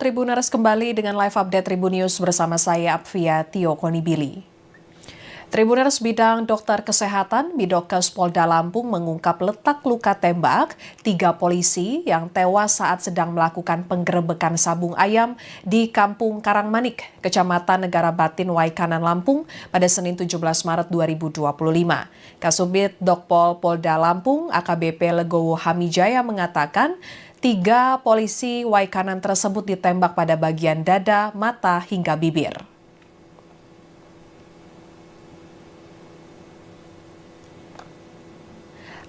Tribuners, kembali dengan live update Tribun News bersama saya Apvia Tio Konibili. Tribuners, bidang dokter kesehatan Bidokes Polda Lampung mengungkap letak luka tembak 3 polisi yang tewas saat sedang melakukan penggerebekan sabung ayam di Kampung Karangmanik, Kecamatan Negara Batin, Waikanan, Lampung pada Senin 17 Maret 2025. Kasubit Dokpol Polda Lampung AKBP Legowo Hamijaya mengatakan 3 polisi Waikanan tersebut ditembak pada bagian dada, mata, hingga bibir.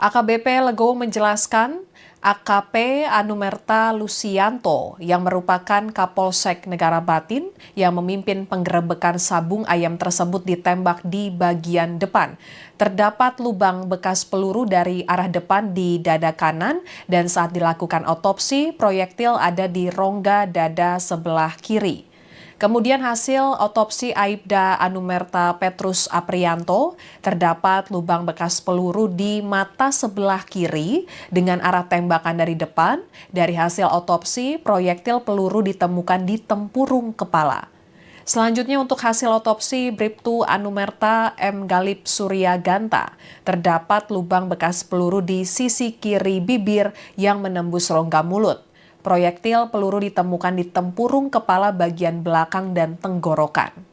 AKBP Legowo menjelaskan AKP Anumerta Lusianto yang merupakan Kapolsek Negara Batin yang memimpin penggerebekan sabung ayam tersebut ditembak di bagian depan. Terdapat lubang bekas peluru dari arah depan di dada kanan dan saat dilakukan otopsi, proyektil ada di rongga dada sebelah kiri. Kemudian hasil otopsi Aibda Anumerta Petrus Aprianto, terdapat lubang bekas peluru di mata sebelah kiri dengan arah tembakan dari depan. Dari hasil otopsi, proyektil peluru ditemukan di tempurung kepala. Selanjutnya untuk hasil otopsi Bribtu Anumerta M. Galip Surya Ganta, terdapat lubang bekas peluru di sisi kiri bibir yang menembus rongga mulut. Proyektil peluru ditemukan di tempurung kepala bagian belakang dan tenggorokan.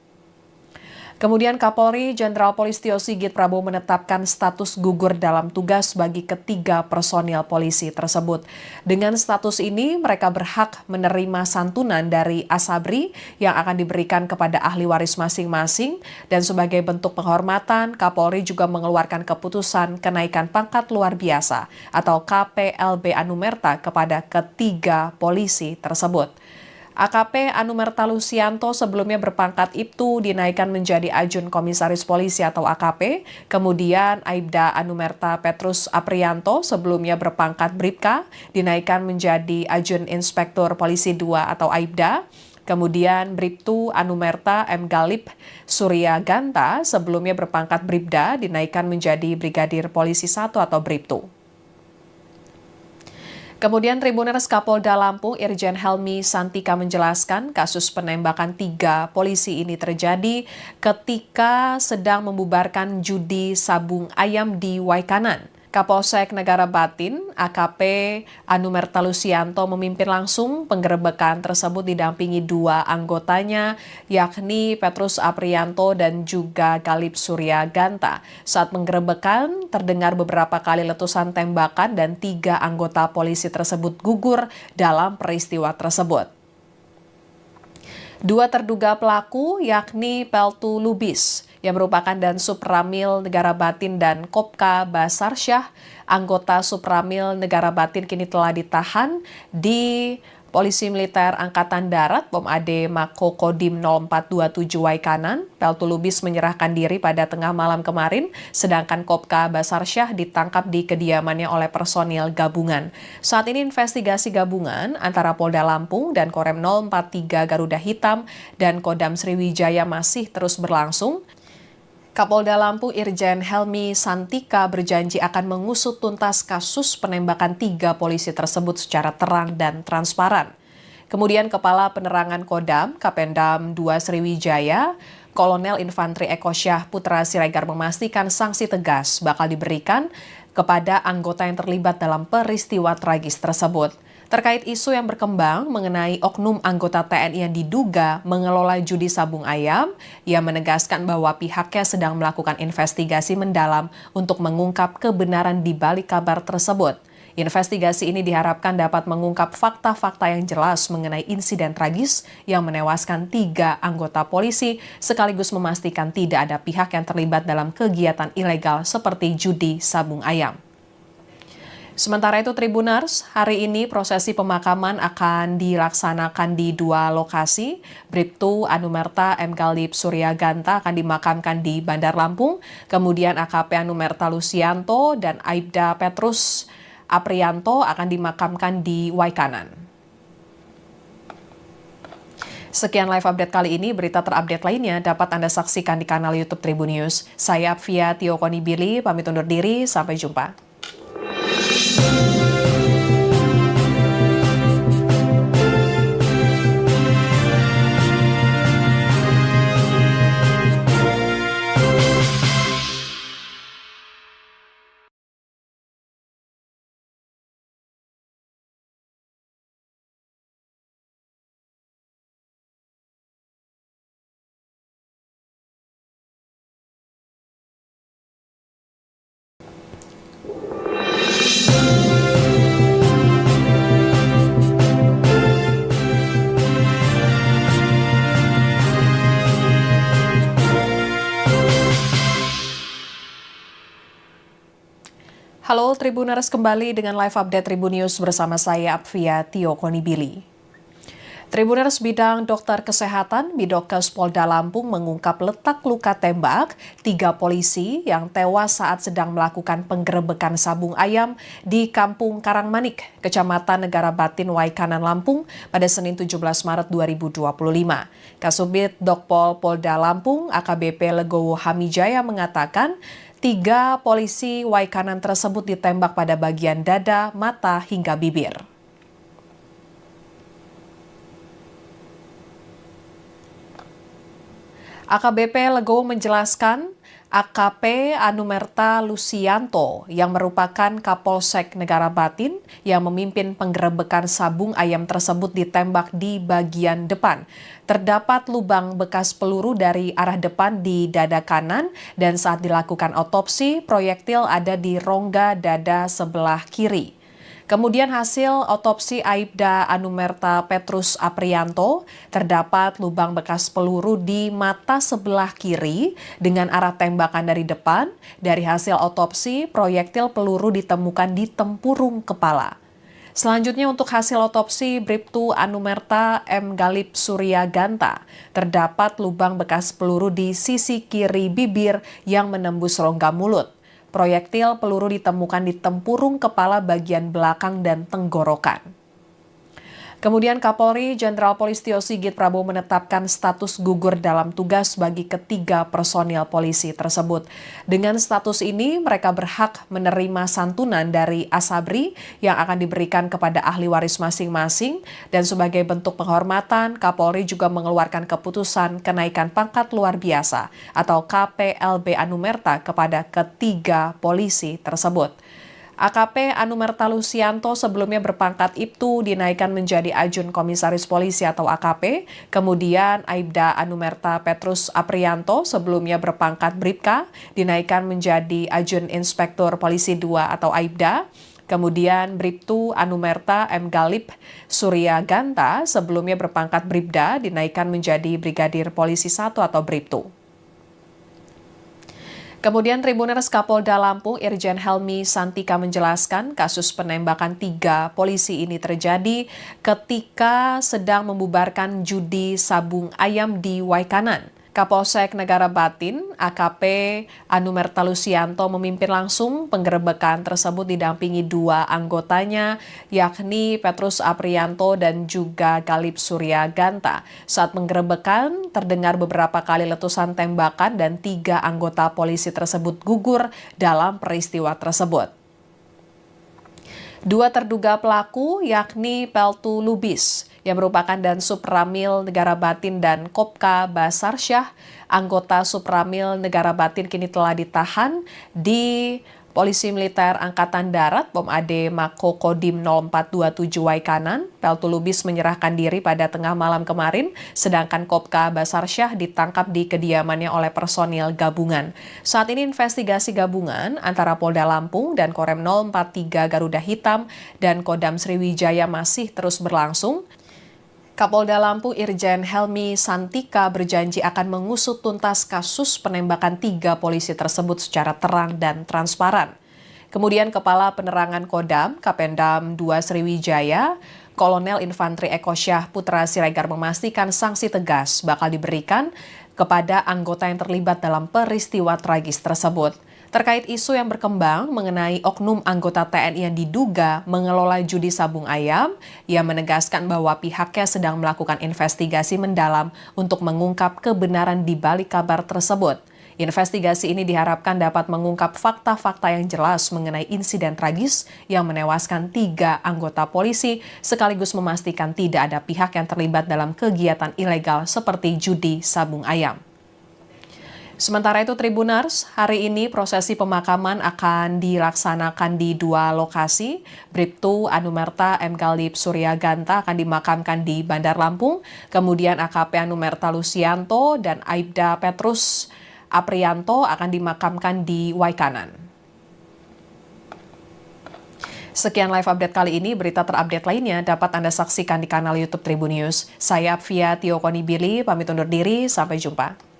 Kemudian Kapolri Jenderal Polisi Sigit Prabowo menetapkan status gugur dalam tugas bagi ketiga personil polisi tersebut. Dengan status ini, mereka berhak menerima santunan dari Asabri yang akan diberikan kepada ahli waris masing-masing. Dan sebagai bentuk penghormatan, Kapolri juga mengeluarkan keputusan kenaikan pangkat luar biasa atau KPLB Anumerta kepada ketiga polisi tersebut. AKP Anumerta Lusianto sebelumnya berpangkat Ibtu dinaikkan menjadi Ajun Komisaris Polisi atau AKP. Kemudian Aibda Anumerta Petrus Aprianto sebelumnya berpangkat Bribka dinaikkan menjadi Ajun Inspektur Polisi 2 atau Aibda. Kemudian Bribtu Anumerta M. Galip Surya Ganta sebelumnya berpangkat Bribda dinaikkan menjadi Brigadir Polisi 1 atau Bribtu. Kemudian Tribuners Kapolda Lampung Irjen Helmi Santika menjelaskan kasus penembakan 3 polisi ini terjadi ketika sedang membubarkan judi sabung ayam di Waikanan. Kapolsek Negara Batin, AKP Anumerta Lusianto memimpin langsung penggerebekan tersebut didampingi 2 anggotanya, yakni Petrus Aprianto dan juga Galip Surya Ganta. Saat penggerebekan, terdengar beberapa kali letusan tembakan dan 3 anggota polisi tersebut gugur dalam peristiwa tersebut. 2 terduga pelaku yakni Peltu Lubis yang merupakan Dansub Ramil Negara Batin dan Kopka Basarsyah, anggota Supramil Negara Batin kini telah ditahan di Polisi Militer Angkatan Darat Pom AD Mako Kodim 0427 Waikanan. Peltu Lubis menyerahkan diri pada tengah malam kemarin, sedangkan Kopka Basarsyah ditangkap di kediamannya oleh personil gabungan. Saat ini investigasi gabungan antara Polda Lampung dan Korem 043 Garuda Hitam dan Kodam Sriwijaya masih terus berlangsung. Kapolda Lampung Irjen Helmi Santika berjanji akan mengusut tuntas kasus penembakan 3 polisi tersebut secara terang dan transparan. Kemudian Kepala Penerangan Kodam Kapendam 2 Sriwijaya, Kolonel Infantri Eko Syah Putra Siregar memastikan sanksi tegas bakal diberikan kepada anggota yang terlibat dalam peristiwa tragis tersebut. Terkait isu yang berkembang mengenai oknum anggota TNI yang diduga mengelola judi sabung ayam, ia menegaskan bahwa pihaknya sedang melakukan investigasi mendalam untuk mengungkap kebenaran di balik kabar tersebut. Investigasi ini diharapkan dapat mengungkap fakta-fakta yang jelas mengenai insiden tragis yang menewaskan 3 anggota polisi, sekaligus memastikan tidak ada pihak yang terlibat dalam kegiatan ilegal seperti judi sabung ayam. Sementara itu Tribuners, hari ini prosesi pemakaman akan dilaksanakan di 2 lokasi. Bribtu Anumerta M. Galip Surya Ganta akan dimakamkan di Bandar Lampung, kemudian AKP Anumerta Lusianto dan Aibda Petrus Aprianto akan dimakamkan di Waikanan. Sekian live update kali ini, berita terupdate lainnya dapat Anda saksikan di kanal YouTube Tribun News. Saya Apvia Tio Konibili, pamit undur diri, sampai jumpa. Halo Tribuners, kembali dengan live update Tribun News bersama saya Apvia Tio Konibili. Tribuners, bidang dokter kesehatan Bidokes Polda Lampung mengungkap letak luka tembak 3 polisi yang tewas saat sedang melakukan penggerebekan sabung ayam di Kampung Karangmanik, Kecamatan Negara Batin, Waikanan, Lampung pada Senin 17 Maret 2025. Kasubit Dokpol Polda Lampung AKBP Legowo Hamijaya mengatakan 3 polisi Waikanan tersebut ditembak pada bagian dada, mata, hingga bibir. AKBP Legowo menjelaskan AKP Anumerta Lusianto yang merupakan Kapolsek Negara Batin yang memimpin penggerebekan sabung ayam tersebut ditembak di bagian depan. Terdapat lubang bekas peluru dari arah depan di dada kanan dan saat dilakukan otopsi, proyektil ada di rongga dada sebelah kiri. Kemudian hasil otopsi Aibda Anumerta Petrus Aprianto, terdapat lubang bekas peluru di mata sebelah kiri dengan arah tembakan dari depan. Dari hasil otopsi, proyektil peluru ditemukan di tempurung kepala. Selanjutnya untuk hasil otopsi Bribtu Anumerta M. Galip Surya Ganta, terdapat lubang bekas peluru di sisi kiri bibir yang menembus rongga mulut. Proyektil peluru ditemukan di tempurung kepala bagian belakang dan tenggorokan. Kemudian Kapolri Jenderal Polisi Tio Sigit Prabowo menetapkan status gugur dalam tugas bagi ketiga personil polisi tersebut. Dengan status ini, mereka berhak menerima santunan dari Asabri yang akan diberikan kepada ahli waris masing-masing. Dan sebagai bentuk penghormatan, Kapolri juga mengeluarkan keputusan kenaikan pangkat luar biasa atau KPLB Anumerta kepada ketiga polisi tersebut. AKP Anumerta Lusianto sebelumnya berpangkat Ibtu dinaikkan menjadi Ajun Komisaris Polisi atau AKP. Kemudian Aibda Anumerta Petrus Aprianto sebelumnya berpangkat Bribka dinaikkan menjadi Ajun Inspektur Polisi 2 atau Aibda. Kemudian Bribtu Anumerta M. Galip Surya Ganta sebelumnya berpangkat Bribda dinaikkan menjadi Brigadir Polisi 1 atau Bribtu. Kemudian Tribuners Kapolda Lampung Irjen Helmi Santika menjelaskan kasus penembakan 3 polisi ini terjadi ketika sedang membubarkan judi sabung ayam di Waikanan. Kapolsek Negara Batin, AKP Anumerta Lusianto memimpin langsung penggerebekan tersebut didampingi 2 anggotanya, yakni Petrus Aprianto dan juga Galip Surya Ganta. Saat penggerebekan, terdengar beberapa kali letusan tembakan dan 3 anggota polisi tersebut gugur dalam peristiwa tersebut. 2 terduga pelaku yakni Peltu Lubis yang merupakan Dansub Ramil Negara Batin dan Kopka Basarsyah, anggota Supramil Negara Batin kini telah ditahan di Polisi Militer Angkatan Darat Pom AD Mako Kodim 0427 Waikanan. Peltu Lubis menyerahkan diri pada tengah malam kemarin, sedangkan Kopka Basarsyah ditangkap di kediamannya oleh personil gabungan. Saat ini investigasi gabungan antara Polda Lampung dan Korem 043 Garuda Hitam dan Kodam Sriwijaya masih terus berlangsung. Kapolda Lampung Irjen Helmi Santika berjanji akan mengusut tuntas kasus penembakan 3 polisi tersebut secara terang dan transparan. Kemudian Kepala Penerangan Kodam, Kapendam 2 Sriwijaya, Kolonel Infanteri Eko Syah Putra Siregar memastikan sanksi tegas bakal diberikan kepada anggota yang terlibat dalam peristiwa tragis tersebut. Terkait isu yang berkembang mengenai oknum anggota TNI yang diduga mengelola judi sabung ayam, ia menegaskan bahwa pihaknya sedang melakukan investigasi mendalam untuk mengungkap kebenaran di balik kabar tersebut. Investigasi ini diharapkan dapat mengungkap fakta-fakta yang jelas mengenai insiden tragis yang menewaskan 3 anggota polisi, sekaligus memastikan tidak ada pihak yang terlibat dalam kegiatan ilegal seperti judi sabung ayam. Sementara itu Tribuners, hari ini prosesi pemakaman akan dilaksanakan di 2 lokasi. Bribtu Anumerta M. Galip Surya Ganta akan dimakamkan di Bandar Lampung, kemudian AKP Anumerta Lusianto dan Aibda Petrus Aprianto akan dimakamkan di Waikanan. Sekian live update kali ini, berita terupdate lainnya dapat Anda saksikan di kanal YouTube Tribun News. Saya Apvia Tio Konibili, pamit undur diri, sampai jumpa.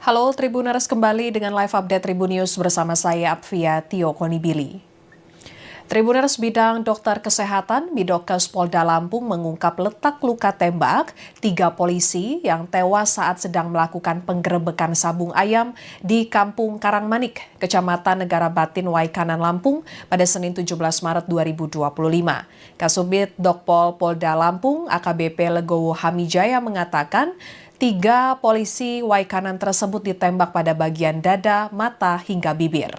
Halo Tribuners, kembali dengan live update Tribun News bersama saya Apvia Tio Konibili. Tribuners, bidang dokter kesehatan Bidokes Polda Lampung mengungkap letak luka tembak 3 polisi yang tewas saat sedang melakukan penggerebekan sabung ayam di Kampung Karangmanik, Kecamatan Negara Batin, Waikanan, Lampung pada Senin 17 Maret 2025. Kasubit Dokpol Polda Lampung AKBP Legowo Hamijaya mengatakan 3 polisi Waikanan tersebut ditembak pada bagian dada, mata, hingga bibir.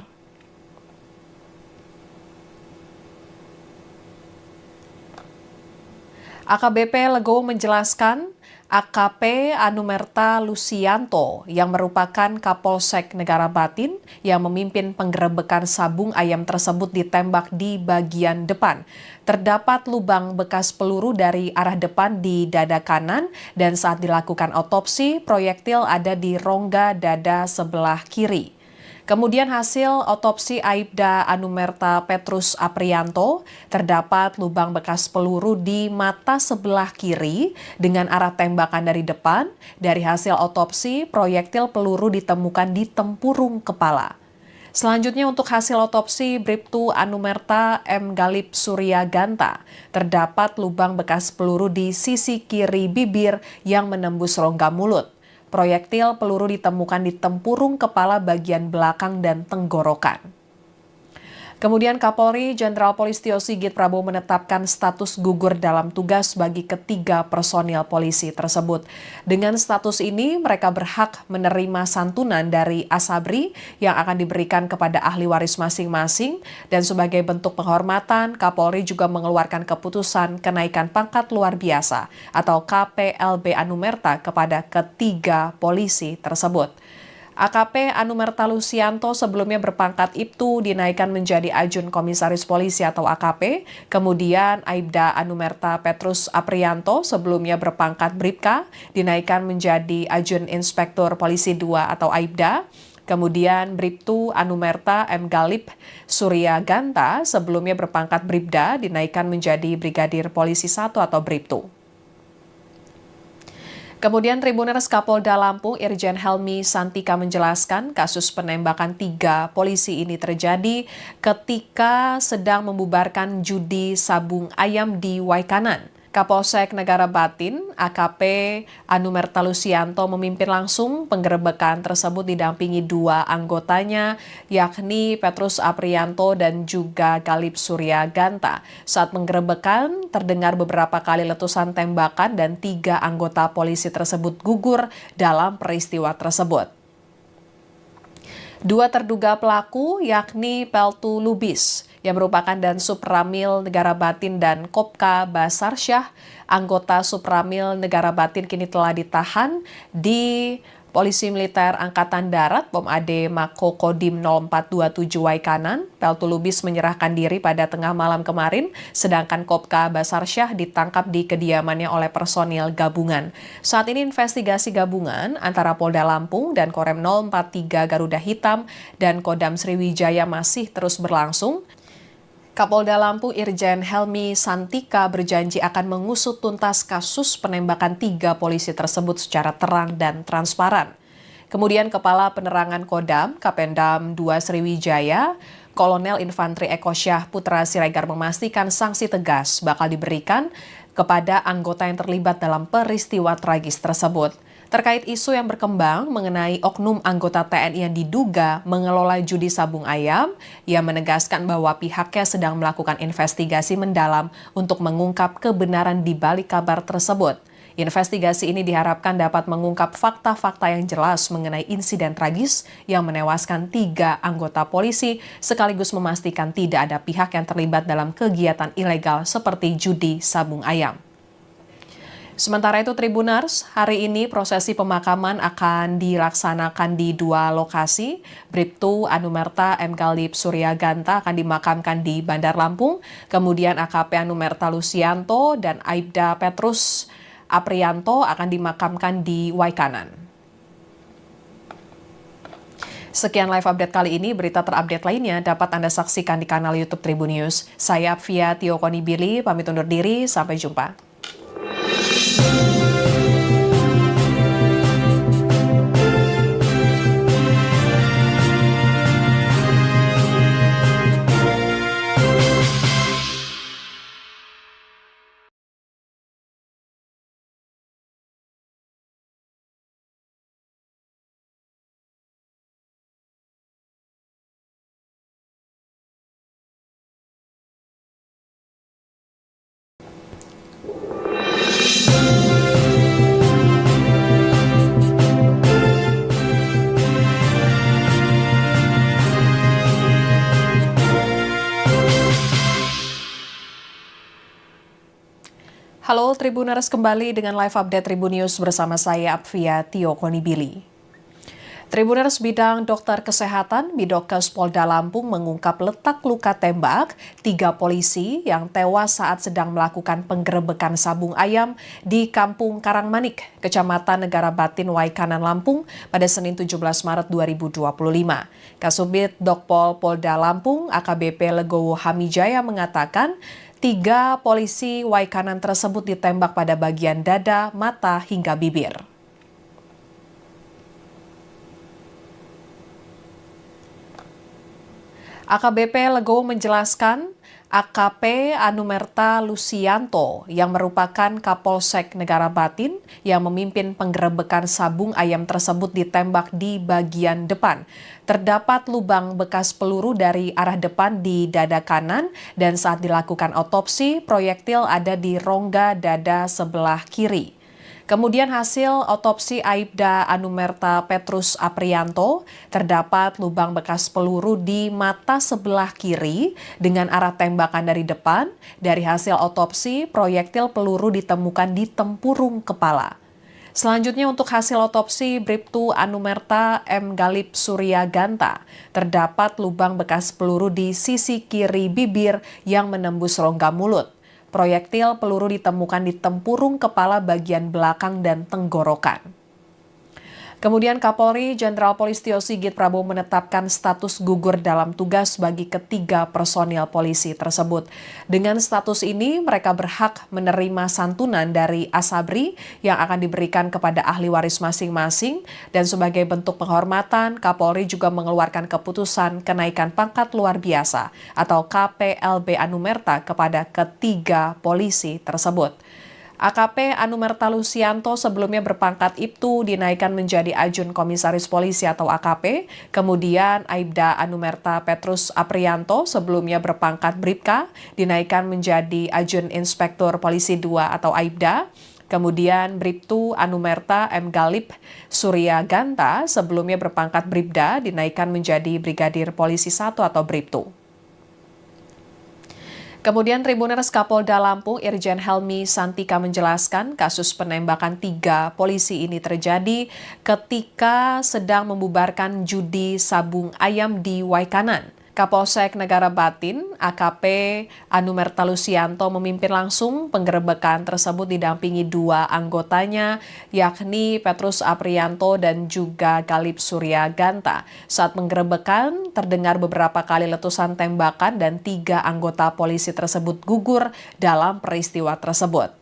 AKBP Legowo menjelaskan AKP Anumerta Lusianto yang merupakan Kapolsek Negara Batin yang memimpin penggerebekan sabung ayam tersebut ditembak di bagian depan. Terdapat lubang bekas peluru dari arah depan di dada kanan dan saat dilakukan otopsi, proyektil ada di rongga dada sebelah kiri. Kemudian hasil otopsi Aibda Anumerta Petrus Aprianto, terdapat lubang bekas peluru di mata sebelah kiri dengan arah tembakan dari depan. Dari hasil otopsi, proyektil peluru ditemukan di tempurung kepala. Selanjutnya untuk hasil otopsi Bribtu Anumerta M. Galip Surya Ganta, terdapat lubang bekas peluru di sisi kiri bibir yang menembus rongga mulut. Proyektil peluru ditemukan di tempurung kepala bagian belakang dan tenggorokan. Kemudian Kapolri Jenderal Polisi Tio Sigit Prabowo menetapkan status gugur dalam tugas bagi ketiga personil polisi tersebut. Dengan status ini, mereka berhak menerima santunan dari Asabri yang akan diberikan kepada ahli waris masing-masing. Dan sebagai bentuk penghormatan, Kapolri juga mengeluarkan keputusan kenaikan pangkat luar biasa atau KPLB Anumerta kepada ketiga polisi tersebut. AKP Anumerta Lusianto sebelumnya berpangkat Ibtu dinaikkan menjadi Ajun Komisaris Polisi atau AKP. Kemudian Aibda Anumerta Petrus Aprianto sebelumnya berpangkat Bribka dinaikkan menjadi Ajun Inspektur Polisi 2 atau Aibda. Kemudian Bribtu Anumerta M. Galip Surya Ganta sebelumnya berpangkat Bribda dinaikkan menjadi Brigadir Polisi 1 atau Bribtu. Kemudian Tribuners Kapolda Lampung Irjen Helmi Santika menjelaskan kasus penembakan 3 polisi ini terjadi ketika sedang membubarkan judi sabung ayam di Waikanan. Kapolsek Negara Batin, AKP Anumerta Lusianto memimpin langsung penggerebekan tersebut didampingi 2 anggotanya, yakni Petrus Aprianto dan juga Galip Surya Ganta. Saat penggerebekan, terdengar beberapa kali letusan tembakan dan 3 anggota polisi tersebut gugur dalam peristiwa tersebut. 2 terduga pelaku yakni Peltu Lubis yang merupakan Dansub Ramil Negara Batin dan Kopka Basarsyah, anggota Supramil Negara Batin kini telah ditahan di Polisi Militer Angkatan Darat Pom AD Mako Kodim 0427 Waikanan. Peltu Lubis menyerahkan diri pada tengah malam kemarin, sedangkan Kopka Basarsyah ditangkap di kediamannya oleh personil gabungan. Saat ini investigasi gabungan antara Polda Lampung dan Korem 043 Garuda Hitam dan Kodam Sriwijaya masih terus berlangsung. Kapolda Lampung Irjen Helmi Santika berjanji akan mengusut tuntas kasus penembakan 3 polisi tersebut secara terang dan transparan. Kemudian Kepala Penerangan Kodam, Kapendam 2 Sriwijaya, Kolonel Infanteri Eko Syah Putra Siregar memastikan sanksi tegas bakal diberikan kepada anggota yang terlibat dalam peristiwa tragis tersebut. Terkait isu yang berkembang mengenai oknum anggota TNI yang diduga mengelola judi sabung ayam, ia menegaskan bahwa pihaknya sedang melakukan investigasi mendalam untuk mengungkap kebenaran di balik kabar tersebut. Investigasi ini diharapkan dapat mengungkap fakta-fakta yang jelas mengenai insiden tragis yang menewaskan 3 anggota polisi, sekaligus memastikan tidak ada pihak yang terlibat dalam kegiatan ilegal seperti judi sabung ayam. Sementara itu Tribuners, hari ini prosesi pemakaman akan dilaksanakan di 2 lokasi. Bribtu Anumerta M. Galip Surya Ganta akan dimakamkan di Bandar Lampung, kemudian AKP Anumerta Lusianto dan Aibda Petrus Aprianto akan dimakamkan di Waikanan. Sekian live update kali ini, berita terupdate lainnya dapat Anda saksikan di kanal YouTube Tribun News. Saya Apvia Tio Konibili, pamit undur diri, sampai jumpa. Halo Tribuners, kembali dengan live update Tribun News bersama saya Apvia Tio Konibili. Tribuners, bidang dokter kesehatan Bidokes Polda Lampung mengungkap letak luka tembak 3 polisi yang tewas saat sedang melakukan penggerebekan sabung ayam di Kampung Karangmanik, Kecamatan Negara Batin, Waikanan, Lampung pada Senin 17 Maret 2025. Kasubit Dokpol Polda Lampung AKBP Legowo Hamijaya mengatakan 3 polisi Waikanan tersebut ditembak pada bagian dada, mata, hingga bibir. AKBP Legowo menjelaskan AKP Anumerta Lusianto yang merupakan Kapolsek Negara Batin yang memimpin penggerebekan sabung ayam tersebut ditembak di bagian depan. Terdapat lubang bekas peluru dari arah depan di dada kanan dan saat dilakukan otopsi, proyektil ada di rongga dada sebelah kiri. Kemudian hasil otopsi Aibda Anumerta Petrus Aprianto, terdapat lubang bekas peluru di mata sebelah kiri dengan arah tembakan dari depan. Dari hasil otopsi, proyektil peluru ditemukan di tempurung kepala. Selanjutnya untuk hasil otopsi Bribtu Anumerta M. Galip Surya Ganta, terdapat lubang bekas peluru di sisi kiri bibir yang menembus rongga mulut. Proyektil peluru ditemukan di tempurung kepala bagian belakang dan tenggorokan. Kemudian Kapolri Jenderal Polisi Tio Sigit Prabowo menetapkan status gugur dalam tugas bagi ketiga personil polisi tersebut. Dengan status ini, mereka berhak menerima santunan dari Asabri yang akan diberikan kepada ahli waris masing-masing. Dan sebagai bentuk penghormatan, Kapolri juga mengeluarkan keputusan kenaikan pangkat luar biasa atau KPLB Anumerta kepada ketiga polisi tersebut. AKP Anumerta Lusianto sebelumnya berpangkat Ibtu dinaikkan menjadi Ajun Komisaris Polisi atau AKP. Kemudian Aibda Anumerta Petrus Aprianto sebelumnya berpangkat Bribka dinaikkan menjadi Ajun Inspektur Polisi 2 atau Aibda. Kemudian Bribtu Anumerta M. Galip Surya Ganta sebelumnya berpangkat Bribda dinaikkan menjadi Brigadir Polisi 1 atau Bribtu. Kemudian Tribuners Kapolda Lampung Irjen Helmi Santika menjelaskan kasus penembakan 3 polisi ini terjadi ketika sedang membubarkan judi sabung ayam di Waikanan. Kapolsek Negara Batin, AKP Anumerta Lusianto memimpin langsung penggerebekan tersebut didampingi 2 anggotanya, yakni Petrus Aprianto dan juga Galip Surya Ganta. Saat penggerebekan, terdengar beberapa kali letusan tembakan dan 3 anggota polisi tersebut gugur dalam peristiwa tersebut.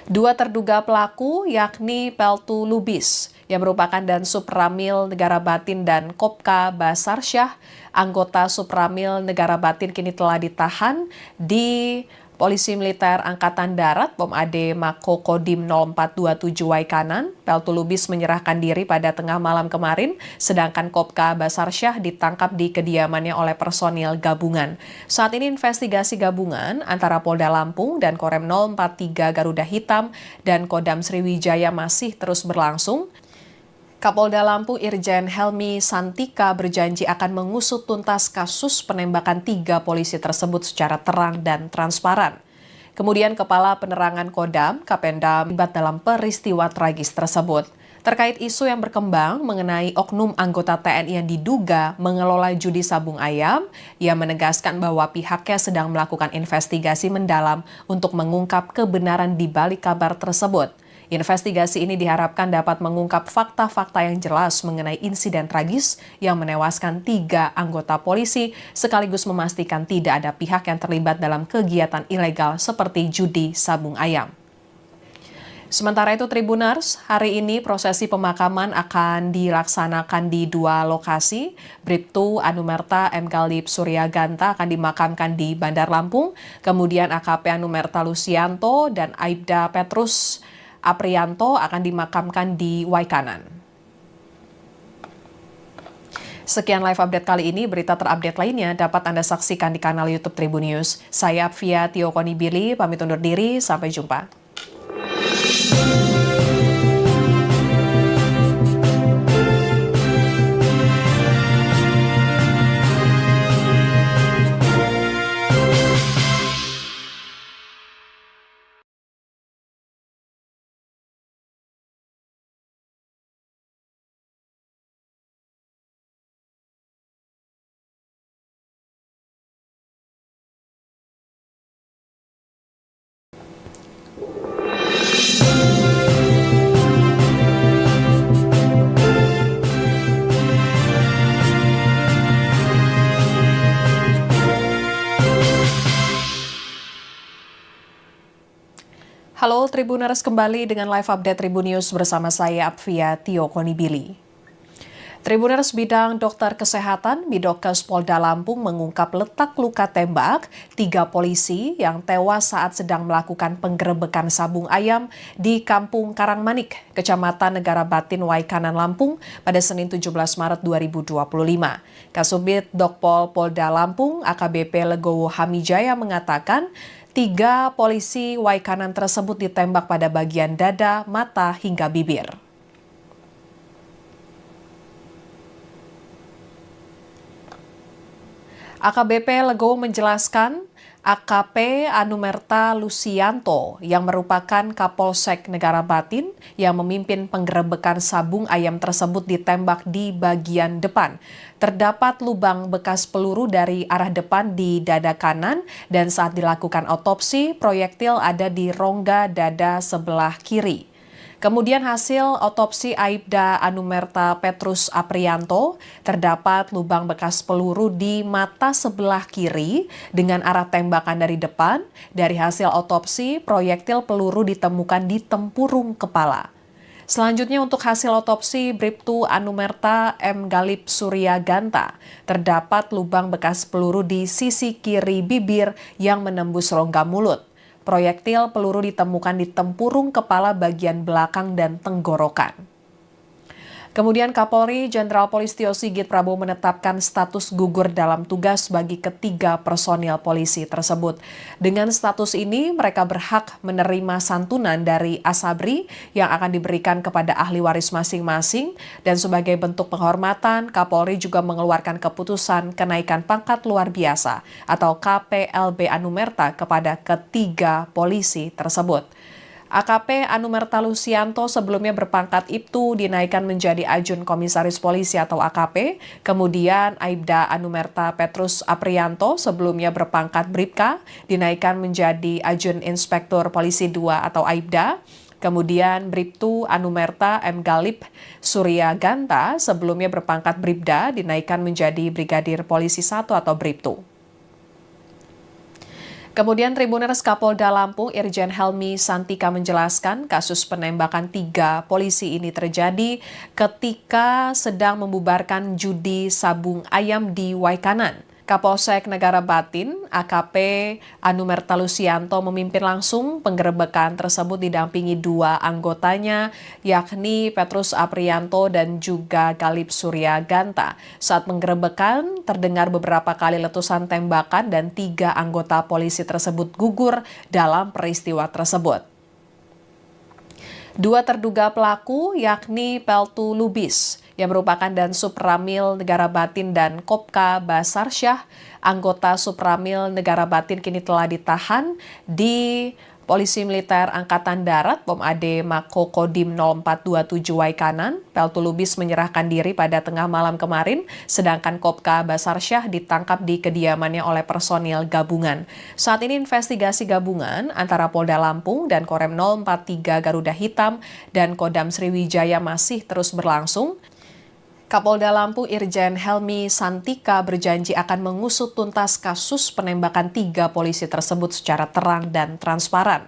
2 terduga pelaku yakni Peltu Lubis yang merupakan Dansub Ramil Negara Batin dan Kopka Basarsyah, anggota Subramil Negara Batin kini telah ditahan di Polisi Militer Angkatan Darat Pom AD Mako Kodim 0427 Waikanan. Peltu Lubis menyerahkan diri pada tengah malam kemarin, sedangkan Kopka Basarsyah ditangkap di kediamannya oleh personil gabungan. Saat ini investigasi gabungan antara Polda Lampung dan Korem 043 Garuda Hitam dan Kodam Sriwijaya masih terus berlangsung. Kapolda Lampung Irjen Helmi Santika berjanji akan mengusut tuntas kasus penembakan 3 polisi tersebut secara terang dan transparan. Kemudian Kepala Penerangan Kodam, Kapendam, terlibat dalam peristiwa tragis tersebut. Terkait isu yang berkembang mengenai oknum anggota TNI yang diduga mengelola judi sabung ayam, ia menegaskan bahwa pihaknya sedang melakukan investigasi mendalam untuk mengungkap kebenaran di balik kabar tersebut. Investigasi ini diharapkan dapat mengungkap fakta-fakta yang jelas mengenai insiden tragis yang menewaskan 3 anggota polisi, sekaligus memastikan tidak ada pihak yang terlibat dalam kegiatan ilegal seperti judi sabung ayam. Sementara itu Tribuners, hari ini prosesi pemakaman akan dilaksanakan di 2 lokasi. Bribtu Anumerta M. Galip Surya Ganta akan dimakamkan di Bandar Lampung, kemudian AKP Anumerta Lusianto dan Aibda Petrus Aprianto akan dimakamkan di Waikanan. Sekian live update kali ini, berita terupdate lainnya dapat Anda saksikan di kanal YouTube Tribun News. Saya Apvia Tio Konibili, pamit undur diri, sampai jumpa. Tribuners, kembali dengan live update Tribun News bersama saya Apvia Tio Konibili. Tribuners, bidang dokter kesehatan Bidokes Polda Lampung mengungkap letak luka tembak 3 polisi yang tewas saat sedang melakukan penggerebekan sabung ayam di Kampung Karangmanik, Kecamatan Negara Batin, Waikanan, Lampung pada Senin 17 Maret 2025. Kasubit Dokpol Polda Lampung AKBP Legowo Hamijaya mengatakan 3 polisi Waikanan tersebut ditembak pada bagian dada, mata, hingga bibir. AKBP Legowo menjelaskan AKP Anumerta Lusianto yang merupakan Kapolsek Negara Batin yang memimpin penggerebekan sabung ayam tersebut ditembak di bagian depan. Terdapat lubang bekas peluru dari arah depan di dada kanan dan saat dilakukan otopsi, proyektil ada di rongga dada sebelah kiri. Kemudian hasil otopsi Aibda Anumerta Petrus Aprianto, terdapat lubang bekas peluru di mata sebelah kiri dengan arah tembakan dari depan. Dari hasil otopsi, proyektil peluru ditemukan di tempurung kepala. Selanjutnya untuk hasil otopsi Bribtu Anumerta M. Galip Suryaganta, terdapat lubang bekas peluru di sisi kiri bibir yang menembus rongga mulut. Proyektil peluru ditemukan di tempurung kepala bagian belakang dan tenggorokan. Kemudian Kapolri Jenderal Polisi Tio Sigit Prabowo menetapkan status gugur dalam tugas bagi ketiga personil polisi tersebut. Dengan status ini, mereka berhak menerima santunan dari Asabri yang akan diberikan kepada ahli waris masing-masing. Dan sebagai bentuk penghormatan, Kapolri juga mengeluarkan keputusan kenaikan pangkat luar biasa atau KPLB Anumerta kepada ketiga polisi tersebut. AKP Anumerta Lusianto sebelumnya berpangkat Ibtu dinaikkan menjadi Ajun Komisaris Polisi atau AKP. Kemudian Aibda Anumerta Petrus Aprianto sebelumnya berpangkat Bribka dinaikkan menjadi Ajun Inspektur Polisi 2 atau Aibda. Kemudian Bribtu Anumerta M. Galip Suryaganta sebelumnya berpangkat Bribda dinaikkan menjadi Brigadir Polisi 1 atau Bribtu. Kemudian Tribuners, Kapolda Lampung Irjen Helmi Santika menjelaskan kasus penembakan 3 polisi ini terjadi ketika sedang membubarkan judi sabung ayam di Waikanan. Kapolsek Negara Batin, AKP Anumerta Lusianto memimpin langsung penggerebekan tersebut didampingi 2 anggotanya, yakni Petrus Aprianto dan juga Galip Suryaganta. Saat penggerebekan, terdengar beberapa kali letusan tembakan dan 3 anggota polisi tersebut gugur dalam peristiwa tersebut. 2 terduga pelaku yakni Peltu Lubis yang merupakan Dansub Ramil Negara Batin dan Kopka Basarsyah, anggota Subramil Negara Batin kini telah ditahan di Polisi Militer Angkatan Darat Pom AD Mako Kodim 0427 Waikanan. Peltu Lubis menyerahkan diri pada tengah malam kemarin, sedangkan Kopka Basarsyah ditangkap di kediamannya oleh personil gabungan. Saat ini investigasi gabungan antara Polda Lampung dan Korem 043 Garuda Hitam dan Kodam Sriwijaya masih terus berlangsung. Kapolda Lampung Irjen Helmi Santika berjanji akan mengusut tuntas kasus penembakan 3 polisi tersebut secara terang dan transparan.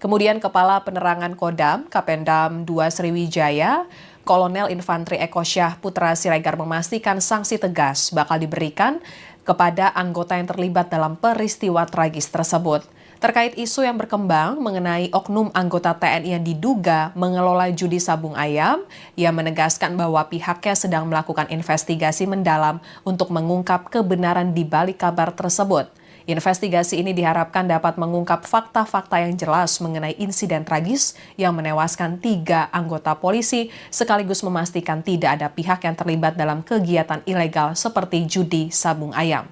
Kemudian Kepala Penerangan Kodam Kapendam 2 Sriwijaya, Kolonel Infantri Eko Syah Putra Siregar memastikan sanksi tegas bakal diberikan kepada anggota yang terlibat dalam peristiwa tragis tersebut. Terkait isu yang berkembang mengenai oknum anggota TNI yang diduga mengelola judi sabung ayam, ia menegaskan bahwa pihaknya sedang melakukan investigasi mendalam untuk mengungkap kebenaran di balik kabar tersebut. Investigasi ini diharapkan dapat mengungkap fakta-fakta yang jelas mengenai insiden tragis yang menewaskan 3 anggota polisi, sekaligus memastikan tidak ada pihak yang terlibat dalam kegiatan ilegal seperti judi sabung ayam.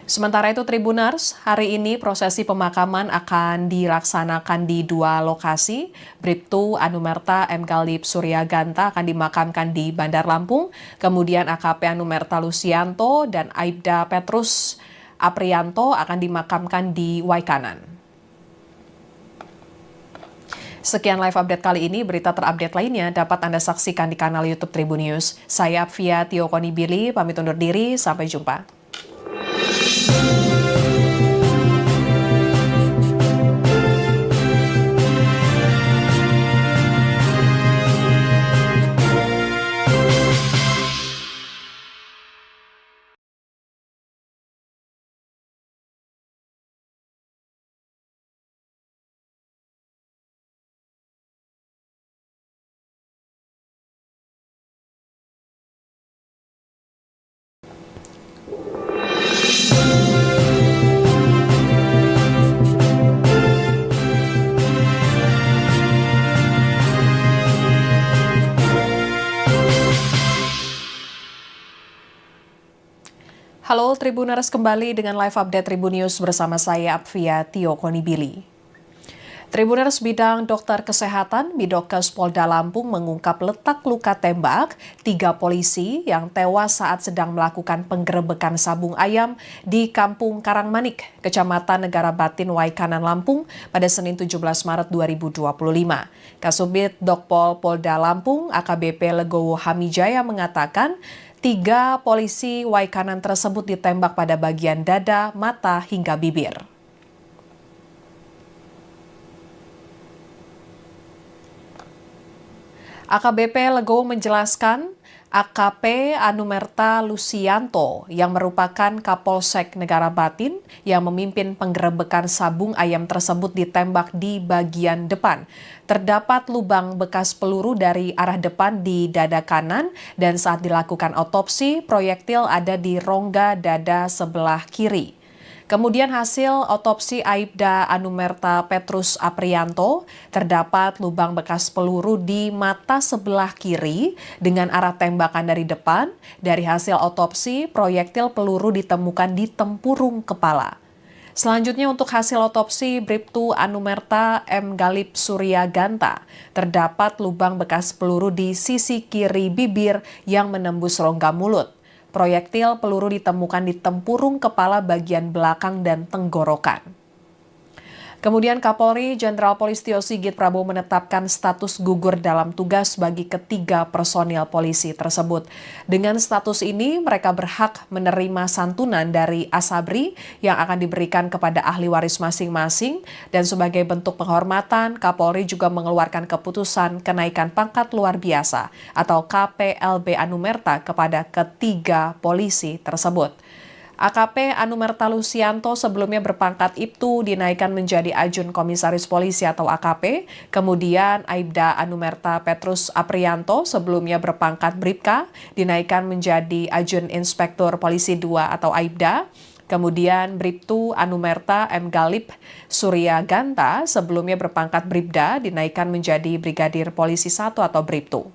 Sementara itu Tribuners, hari ini prosesi pemakaman akan dilaksanakan di 2 lokasi. Bribtu Anumerta M. Galip Suryaganta akan dimakamkan di Bandar Lampung, kemudian AKP Anumerta Lusianto dan Aibda Petrus Aprianto akan dimakamkan di Waikanan. Sekian live update kali ini, berita terupdate lainnya dapat Anda saksikan di kanal YouTube Tribun News. Saya Apvia Tio Konibili, pamit undur diri, sampai jumpa. Halo Tribuners, kembali dengan live update Tribun News bersama saya Apvia Tio Konibili. Tribuners, bidang dokter kesehatan Bidokes Polda Lampung mengungkap letak luka tembak 3 polisi yang tewas saat sedang melakukan penggerebekan sabung ayam di Kampung Karangmanik, Kecamatan Negara Batin, Waikanan, Lampung pada Senin 17 Maret 2025. Kasubit Dokpol Polda Lampung AKBP Legowo Hamijaya mengatakan 3 polisi Waikanan tersebut ditembak pada bagian dada, mata, hingga bibir. AKBP Legowo menjelaskan AKP Anumerta Lusianto yang merupakan Kapolsek Negara Batin yang memimpin penggerebekan sabung ayam tersebut ditembak di bagian depan. Terdapat lubang bekas peluru dari arah depan di dada kanan dan saat dilakukan otopsi, proyektil ada di rongga dada sebelah kiri. Kemudian hasil otopsi Aibda Anumerta Petrus Aprianto, terdapat lubang bekas peluru di mata sebelah kiri dengan arah tembakan dari depan. Dari hasil otopsi, proyektil peluru ditemukan di tempurung kepala. Selanjutnya untuk hasil otopsi Bribtu Anumerta M. Galip Surya Ganta, terdapat lubang bekas peluru di sisi kiri bibir yang menembus rongga mulut. Proyektil peluru ditemukan di tempurung kepala bagian belakang dan tenggorokan. Kemudian Kapolri Jenderal Polisi Sigit Prabowo menetapkan status gugur dalam tugas bagi ketiga personil polisi tersebut. Dengan status ini, mereka berhak menerima santunan dari Asabri yang akan diberikan kepada ahli waris masing-masing. Dan sebagai bentuk penghormatan, Kapolri juga mengeluarkan keputusan kenaikan pangkat luar biasa atau KPLB Anumerta kepada ketiga polisi tersebut. AKP Anumerta Lusianto sebelumnya berpangkat Ibtu dinaikkan menjadi Ajun Komisaris Polisi atau AKP. Kemudian Aibda Anumerta Petrus Aprianto sebelumnya berpangkat Bribka dinaikkan menjadi Ajun Inspektur Polisi 2 atau Aibda. Kemudian Bribtu Anumerta M. Galip Surya Ganta sebelumnya berpangkat Bribda dinaikkan menjadi Brigadir Polisi 1 atau Bribtu.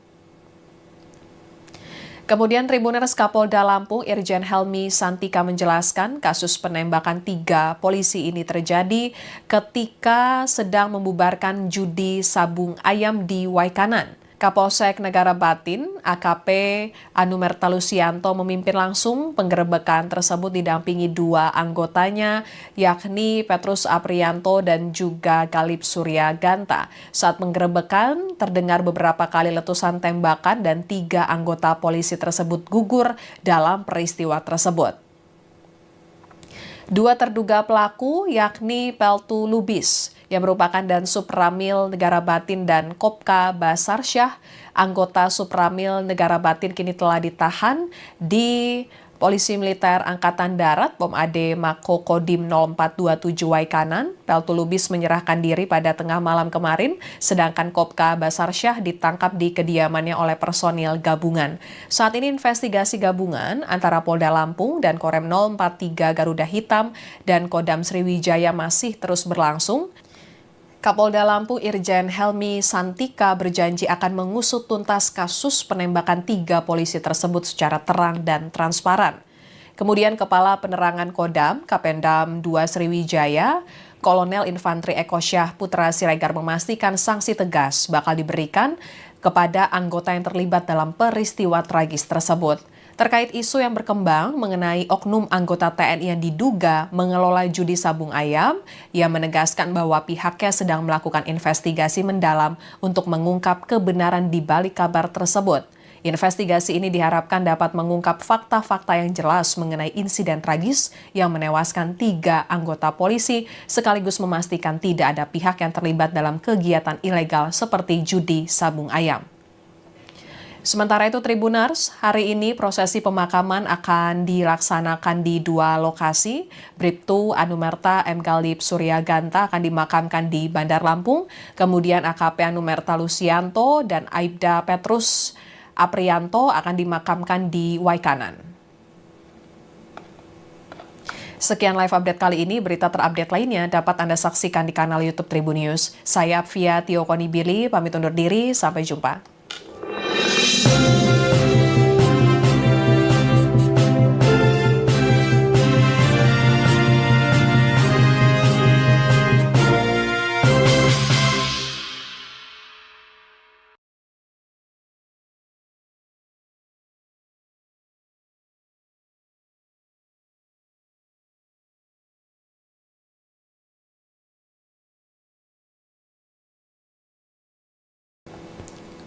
Kemudian Tribuners Kapolda Lampung Irjen Helmi Santika menjelaskan kasus penembakan 3 polisi ini terjadi ketika sedang membubarkan judi sabung ayam di Waikanan. Kapolsek Negara Batin, AKP Anumerta Lusianto memimpin langsung penggerebekan tersebut didampingi 2 anggotanya, yakni Petrus Aprianto dan juga Galip Surya Ganta. Saat penggerebekan, terdengar beberapa kali letusan tembakan dan 3 anggota polisi tersebut gugur dalam peristiwa tersebut. 2 terduga pelaku yakni Peltu Lubis yang merupakan Dansub Ramil Negara Batin dan Kopka Basarsyah, anggota Subramil Negara Batin kini telah ditahan di Polisi Militer Angkatan Darat Pom AD Mako Kodim 0427 Waikanan. Peltu Lubis menyerahkan diri pada tengah malam kemarin, sedangkan Kopka Basarsyah ditangkap di kediamannya oleh personil gabungan. Saat ini investigasi gabungan antara Polda Lampung dan Korem 043 Garuda Hitam dan Kodam Sriwijaya masih terus berlangsung. Kapolda Lampung Irjen Helmi Santika berjanji akan mengusut tuntas kasus penembakan 3 polisi tersebut secara terang dan transparan. Kemudian Kepala Penerangan Kodam Kapendam 2 Sriwijaya, Kolonel Infantri Eko Syah Putra Siregar memastikan sanksi tegas bakal diberikan kepada anggota yang terlibat dalam peristiwa tragis tersebut. Terkait isu yang berkembang mengenai oknum anggota TNI yang diduga mengelola judi sabung ayam, ia menegaskan bahwa pihaknya sedang melakukan investigasi mendalam untuk mengungkap kebenaran di balik kabar tersebut. Investigasi ini diharapkan dapat mengungkap fakta-fakta yang jelas mengenai insiden tragis yang menewaskan 3 anggota polisi, sekaligus memastikan tidak ada pihak yang terlibat dalam kegiatan ilegal seperti judi sabung ayam. Sementara itu Tribuners, hari ini prosesi pemakaman akan dilaksanakan di 2 lokasi. Bribtu Anumerta M. Galip Surya Ganta akan dimakamkan di Bandar Lampung, kemudian AKP Anumerta Lusianto dan Aibda Petrus Aprianto akan dimakamkan di Waikanan. Sekian live update kali ini, berita terupdate lainnya dapat Anda saksikan di kanal YouTube Tribun News. Saya Apvia Tio Konibili, pamit undur diri, sampai jumpa.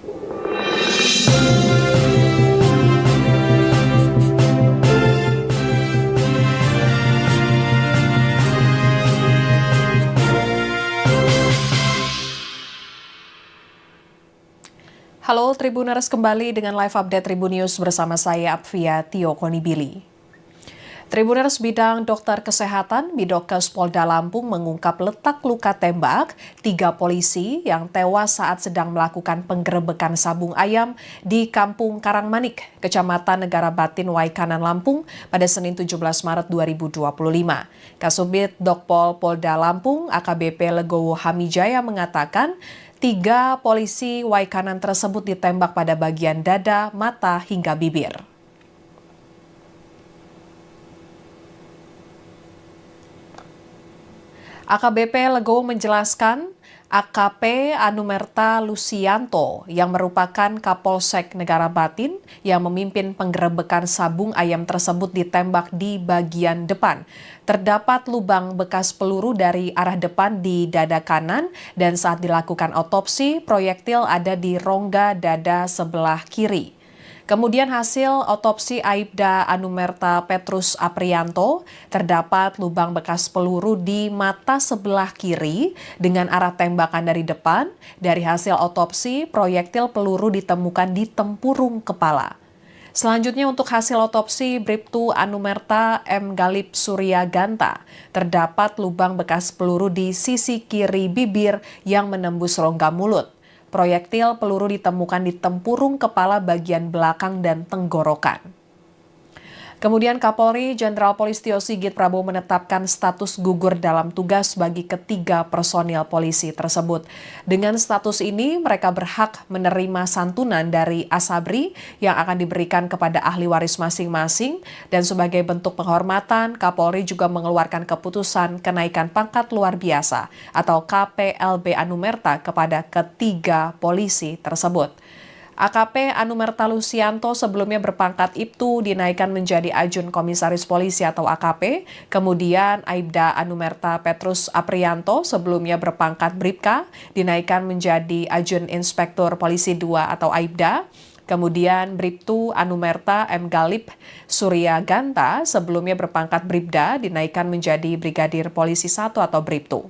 Halo Tribuners, kembali dengan live update Tribun News bersama saya Apvia Tio Konibili. Tribuners, bidang dokter kesehatan Bidokes Polda Lampung mengungkap letak luka tembak 3 polisi yang tewas saat sedang melakukan penggerebekan sabung ayam di Kampung Karangmanik, Kecamatan Negara Batin, Waikanan, Lampung pada Senin 17 Maret 2025. Kasubit Dokpol Polda Lampung AKBP Legowo Hamijaya mengatakan 3 polisi Waikanan tersebut ditembak pada bagian dada, mata, hingga bibir. AKBP Legowo menjelaskan AKP Anumerta Lusianto yang merupakan Kapolsek Negara Batin yang memimpin penggerebekan sabung ayam tersebut ditembak di bagian depan. Terdapat lubang bekas peluru dari arah depan di dada kanan dan saat dilakukan otopsi, proyektil ada di rongga dada sebelah kiri. Kemudian hasil otopsi Aibda Anumerta Petrus Aprianto, terdapat lubang bekas peluru di mata sebelah kiri dengan arah tembakan dari depan. Dari hasil otopsi, proyektil peluru ditemukan di tempurung kepala. Selanjutnya untuk hasil otopsi Bribtu Anumerta M. Galip Surya Ganta, terdapat lubang bekas peluru di sisi kiri bibir yang menembus rongga mulut. Proyektil peluru ditemukan di tempurung kepala bagian belakang dan tenggorokan. Kemudian Kapolri Jenderal Polisi Sigit Prabowo menetapkan status gugur dalam tugas bagi ketiga personil polisi tersebut. Dengan status ini, mereka berhak menerima santunan dari Asabri yang akan diberikan kepada ahli waris masing-masing. Dan sebagai bentuk penghormatan, Kapolri juga mengeluarkan keputusan kenaikan pangkat luar biasa atau KPLB Anumerta kepada ketiga polisi tersebut. AKP Anumerta Lusianto sebelumnya berpangkat Ibtu dinaikkan menjadi Ajun Komisaris Polisi atau AKP. Kemudian Aibda Anumerta Petrus Aprianto sebelumnya berpangkat Bribka dinaikkan menjadi Ajun Inspektur Polisi 2 atau Aibda. Kemudian Bribtu Anumerta M. Galip Surya Ganta sebelumnya berpangkat Bribda dinaikkan menjadi Brigadir Polisi 1 atau Bribtu.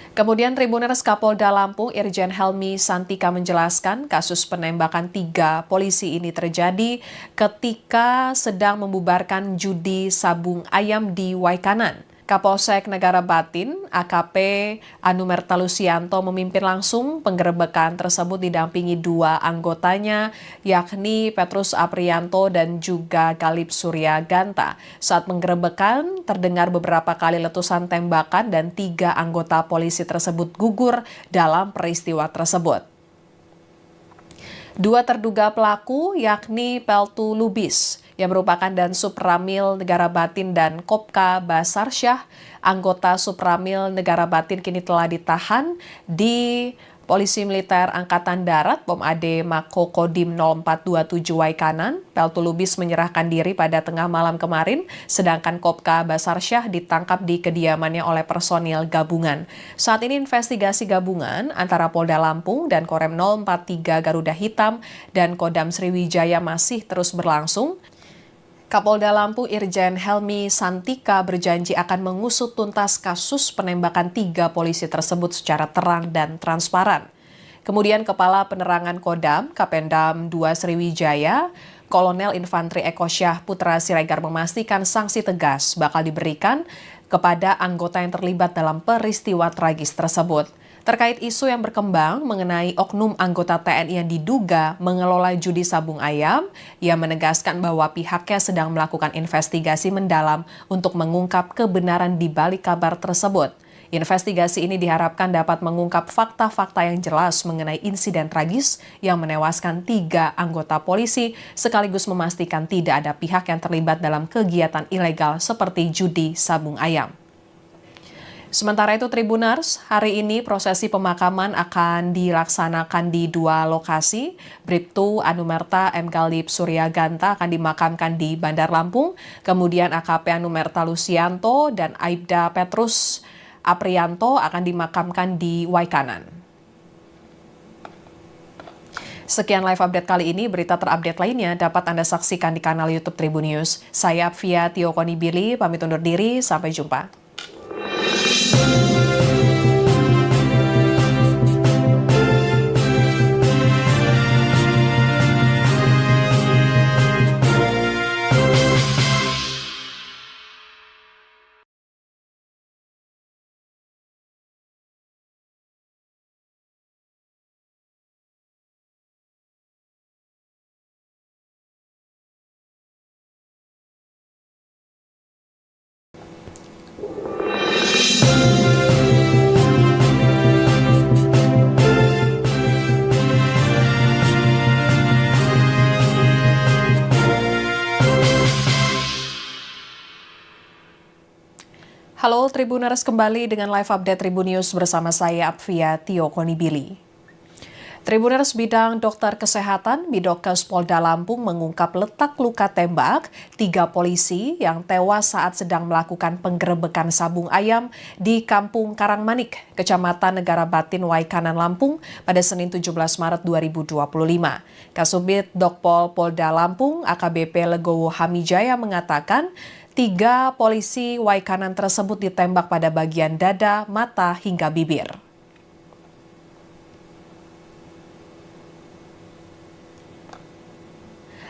Kemudian Tribuners Kapolda Lampung Irjen Helmi Santika menjelaskan kasus penembakan 3 polisi ini terjadi ketika sedang membubarkan judi sabung ayam di Waikanan. Kapolsek Negara Batin, AKP Anumerta Lusianto memimpin langsung penggerebekan tersebut didampingi 2 anggotanya, yakni Petrus Aprianto dan juga Galip Surya Ganta. Saat penggerebekan, terdengar beberapa kali letusan tembakan dan 3 anggota polisi tersebut gugur dalam peristiwa tersebut. 2 terduga pelaku yakni Peltu Lubis yang merupakan Dansub Ramil Negara Batin dan Kopka Basarsyah, anggota Supramil Negara Batin kini telah ditahan di Polisi Militer Angkatan Darat Pom AD Mako Kodim 0427 Waikanan. Peltu Lubis menyerahkan diri pada tengah malam kemarin, sedangkan Kopka Basarsyah ditangkap di kediamannya oleh personil gabungan. Saat ini investigasi gabungan antara Polda Lampung dan Korem 043 Garuda Hitam dan Kodam Sriwijaya masih terus berlangsung. Kapolda Lampung Irjen Helmi Santika berjanji akan mengusut tuntas kasus penembakan 3 polisi tersebut secara terang dan transparan. Kemudian Kepala Penerangan Kodam Kapendam 2 Sriwijaya, Kolonel Infantri Eko Syah Putra Siregar memastikan sanksi tegas bakal diberikan kepada anggota yang terlibat dalam peristiwa tragis tersebut. Terkait isu yang berkembang mengenai oknum anggota TNI yang diduga mengelola judi sabung ayam, ia menegaskan bahwa pihaknya sedang melakukan investigasi mendalam untuk mengungkap kebenaran di balik kabar tersebut. Investigasi ini diharapkan dapat mengungkap fakta-fakta yang jelas mengenai insiden tragis yang menewaskan 3 anggota polisi, sekaligus memastikan tidak ada pihak yang terlibat dalam kegiatan ilegal seperti judi sabung ayam. Sementara itu Tribuners, hari ini prosesi pemakaman akan dilaksanakan di 2 lokasi. Bribtu Anumerta M. Galip Surya Ganta akan dimakamkan di Bandar Lampung, kemudian AKP Anumerta Lusianto dan Aibda Petrus Aprianto akan dimakamkan di Waikanan. Sekian live update kali ini, berita terupdate lainnya dapat Anda saksikan di kanal YouTube Tribun News. Saya Apvia Tio Konibili, pamit undur diri, sampai jumpa. Halo Tribuners, kembali dengan live update Tribun News bersama saya Apvia Tio Konibili. Tribuners, bidang dokter kesehatan Bidokes Polda Lampung mengungkap letak luka tembak 3 polisi yang tewas saat sedang melakukan penggerebekan sabung ayam di Kampung Karangmanik, Kecamatan Negara Batin, Waikanan, Lampung pada Senin 17 Maret 2025. Kasubit Dokpol Polda Lampung AKBP Legowo Hamijaya mengatakan 3 polisi Waikanan tersebut ditembak pada bagian dada, mata, hingga bibir.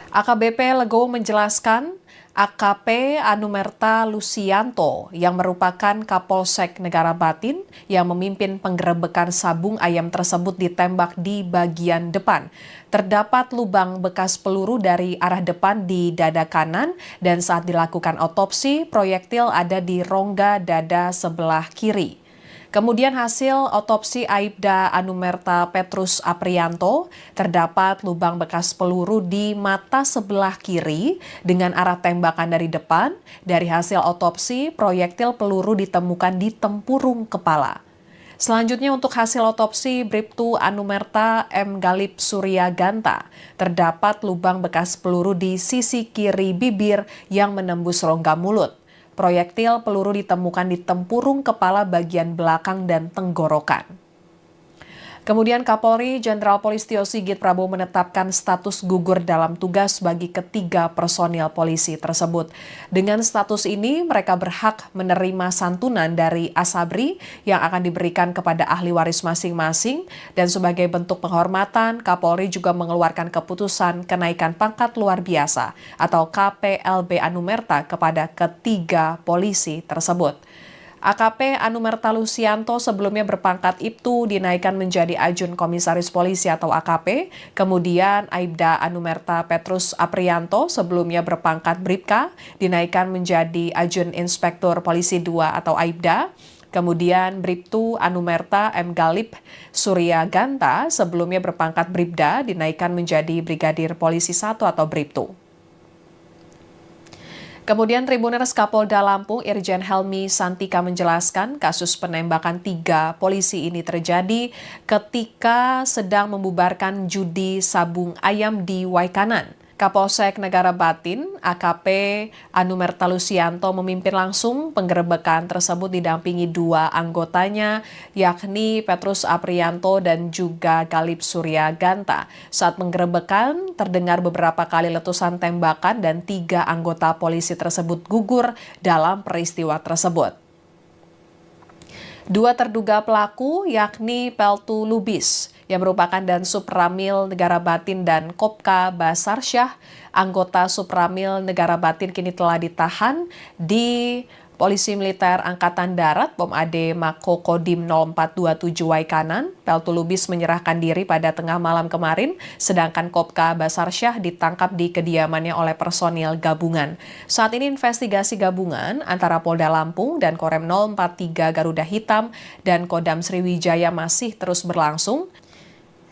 AKBP Legowo menjelaskan AKP Anumerta Lusianto yang merupakan Kapolsek Negara Batin yang memimpin penggerebekan sabung ayam tersebut ditembak di bagian depan. Terdapat lubang bekas peluru dari arah depan di dada kanan dan saat dilakukan otopsi, proyektil ada di rongga dada sebelah kiri. Kemudian hasil otopsi Aibda Anumerta Petrus Aprianto, terdapat lubang bekas peluru di mata sebelah kiri dengan arah tembakan dari depan. Dari hasil otopsi, proyektil peluru ditemukan di tempurung kepala. Selanjutnya untuk hasil otopsi Bribtu Anumerta M. Galip Surya Ganta, terdapat lubang bekas peluru di sisi kiri bibir yang menembus rongga mulut. Proyektil peluru ditemukan di tempurung kepala bagian belakang dan tenggorokan. Kemudian Kapolri Jenderal Polisi Sigit Prabowo menetapkan status gugur dalam tugas bagi ketiga personil polisi tersebut. Dengan status ini, mereka berhak menerima santunan dari Asabri yang akan diberikan kepada ahli waris masing-masing. Dan sebagai bentuk penghormatan, Kapolri juga mengeluarkan keputusan kenaikan pangkat luar biasa atau KPLB Anumerta kepada ketiga polisi tersebut. AKP Anumerta Lusianto sebelumnya berpangkat Ibtu dinaikkan menjadi Ajun Komisaris Polisi atau AKP. Kemudian Aibda Anumerta Petrus Aprianto sebelumnya berpangkat Bribka dinaikkan menjadi Ajun Inspektur Polisi 2 atau Aibda. Kemudian Bribtu Anumerta M. Galip Surya Ganta sebelumnya berpangkat Bribda dinaikkan menjadi Brigadir Polisi 1 atau Bribtu. Kemudian Tribuners Kapolda Lampung Irjen Helmi Santika menjelaskan kasus penembakan 3 polisi ini terjadi ketika sedang membubarkan judi sabung ayam di Waikanan. Kapolsek Negara Batin, AKP Anumerta Lusianto memimpin langsung penggerebekan tersebut didampingi 2 anggotanya, yakni Petrus Aprianto dan juga Galip Surya Ganta. Saat penggerebekan, terdengar beberapa kali letusan tembakan dan 3 anggota polisi tersebut gugur dalam peristiwa tersebut. 2 terduga pelaku yakni Peltu Lubis yang merupakan Dansub Ramil Negara Batin dan Kopka Basarsyah, anggota Supramil Negara Batin kini telah ditahan di Polisi Militer Angkatan Darat Pom AD Mako Kodim 0427 Waikanan. Peltu Lubis menyerahkan diri pada tengah malam kemarin, sedangkan Kopka Basarsyah ditangkap di kediamannya oleh personil gabungan. Saat ini investigasi gabungan antara Polda Lampung dan Korem 043 Garuda Hitam dan Kodam Sriwijaya masih terus berlangsung.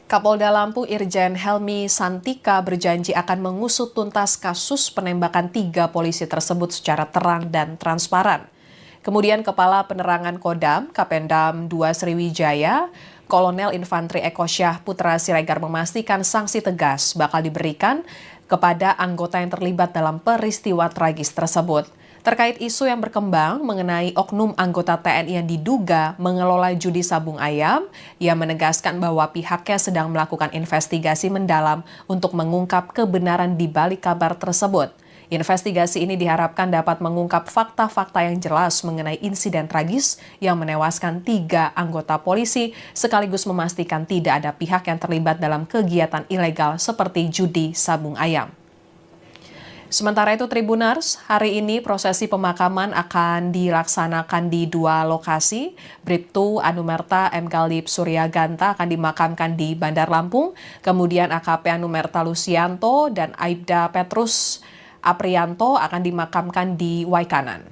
Kapolda Lampung Irjen Helmi Santika berjanji akan mengusut tuntas kasus penembakan 3 polisi tersebut secara terang dan transparan. Kemudian Kepala Penerangan Kodam Kapendam 2 Sriwijaya, Kolonel Infantri Eko Syah Putra Siregar memastikan sanksi tegas bakal diberikan kepada anggota yang terlibat dalam peristiwa tragis tersebut. Terkait isu yang berkembang mengenai oknum anggota TNI yang diduga mengelola judi sabung ayam, ia menegaskan bahwa pihaknya sedang melakukan investigasi mendalam untuk mengungkap kebenaran di balik kabar tersebut. Investigasi ini diharapkan dapat mengungkap fakta-fakta yang jelas mengenai insiden tragis yang menewaskan 3 anggota polisi, sekaligus memastikan tidak ada pihak yang terlibat dalam kegiatan ilegal seperti judi sabung ayam. Sementara itu Tribuners, hari ini prosesi pemakaman akan dilaksanakan di 2 lokasi. Bribtu Anumerta M. Galip Suryaganta akan dimakamkan di Bandar Lampung, kemudian AKP Anumerta Lusianto dan Aibda Petrus Aprianto akan dimakamkan di Waikanan.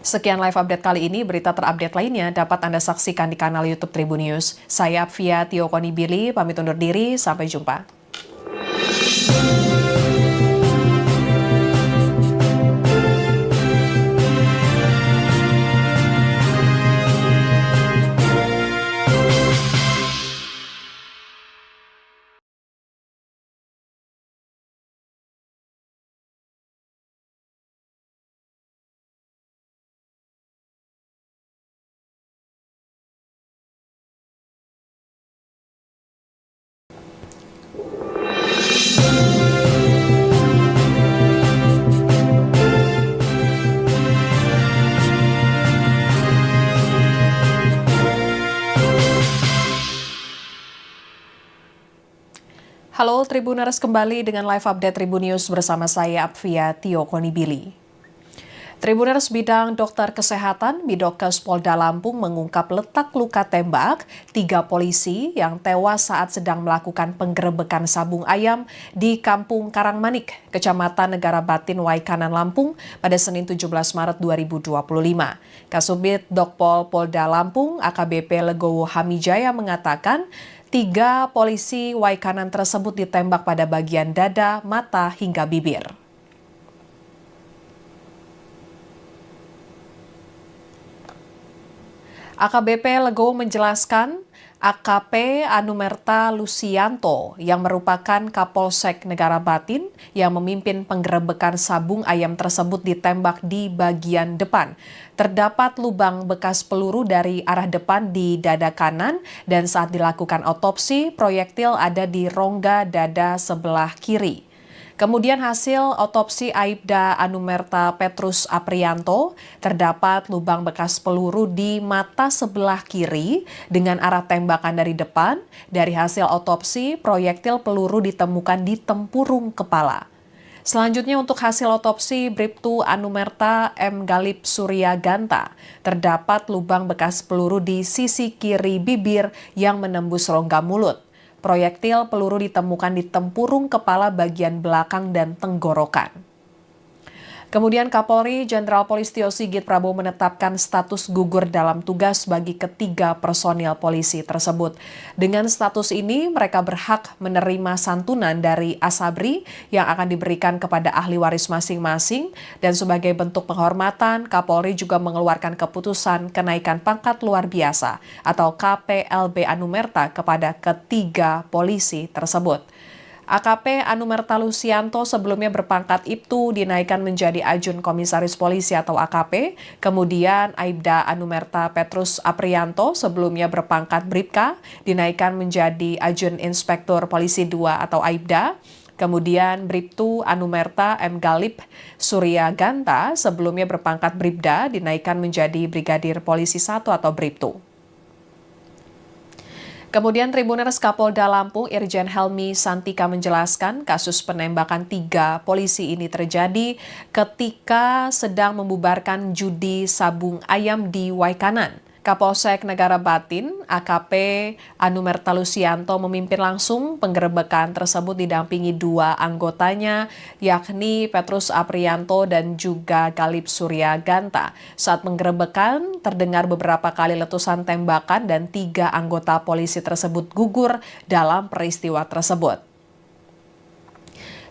Sekian live update kali ini, berita terupdate lainnya dapat Anda saksikan di kanal YouTube Tribun News. Saya Apvia Tio Konibili, pamit undur diri, sampai jumpa. Halo Tribuners, kembali dengan live update Tribun News bersama saya Apvia Tio Konibili. Tribuners, bidang dokter kesehatan Bidokes Polda Lampung mengungkap letak luka tembak 3 polisi yang tewas saat sedang melakukan penggerebekan sabung ayam di Kampung Karangmanik, Kecamatan Negara Batin, Waikanan, Lampung pada Senin 17 Maret 2025. Kasubit Dokpol Polda Lampung AKBP Legowo Hamijaya mengatakan 3 polisi Waikanan tersebut ditembak pada bagian dada, mata, hingga bibir. AKBP Legowo menjelaskan AKP Anumerta Lusianto yang merupakan Kapolsek Negara Batin yang memimpin penggerebekan sabung ayam tersebut ditembak di bagian depan. Terdapat lubang bekas peluru dari arah depan di dada kanan dan saat dilakukan otopsi, proyektil ada di rongga dada sebelah kiri. Kemudian hasil otopsi Aibda Anumerta Petrus Aprianto, terdapat lubang bekas peluru di mata sebelah kiri dengan arah tembakan dari depan. Dari hasil otopsi, proyektil peluru ditemukan di tempurung kepala. Selanjutnya untuk hasil otopsi Bribtu Anumerta M. Galip Suryaganta, terdapat lubang bekas peluru di sisi kiri bibir yang menembus rongga mulut. Proyektil peluru ditemukan di tempurung kepala bagian belakang dan tenggorokan. Kemudian Kapolri Jenderal Polisi Sigit Prabowo menetapkan status gugur dalam tugas bagi ketiga personil polisi tersebut. Dengan status ini, mereka berhak menerima santunan dari Asabri yang akan diberikan kepada ahli waris masing-masing. Dan sebagai bentuk penghormatan, Kapolri juga mengeluarkan keputusan kenaikan pangkat luar biasa atau KPLB Anumerta kepada ketiga polisi tersebut. AKP Anumerta Lusianto sebelumnya berpangkat Ibtu dinaikkan menjadi Ajun Komisaris Polisi atau AKP. Kemudian Aibda Anumerta Petrus Aprianto sebelumnya berpangkat Bribka dinaikkan menjadi Ajun Inspektur Polisi 2 atau Aibda. Kemudian Bribtu Anumerta M. Galip Suryaganta sebelumnya berpangkat Bribda dinaikkan menjadi Brigadir Polisi 1 atau Bribtu. Kemudian Tribuners Kapolda Lampung Irjen Helmi Santika menjelaskan kasus penembakan 3 polisi ini terjadi ketika sedang membubarkan judi sabung ayam di Waikanan. Kapolsek Negara Batin, AKP Anumerta Lusianto memimpin langsung penggerebekan tersebut didampingi 2 anggotanya, yakni Petrus Aprianto dan juga Galip Suryaganta. Saat penggerebekan, terdengar beberapa kali letusan tembakan dan 3 anggota polisi tersebut gugur dalam peristiwa tersebut.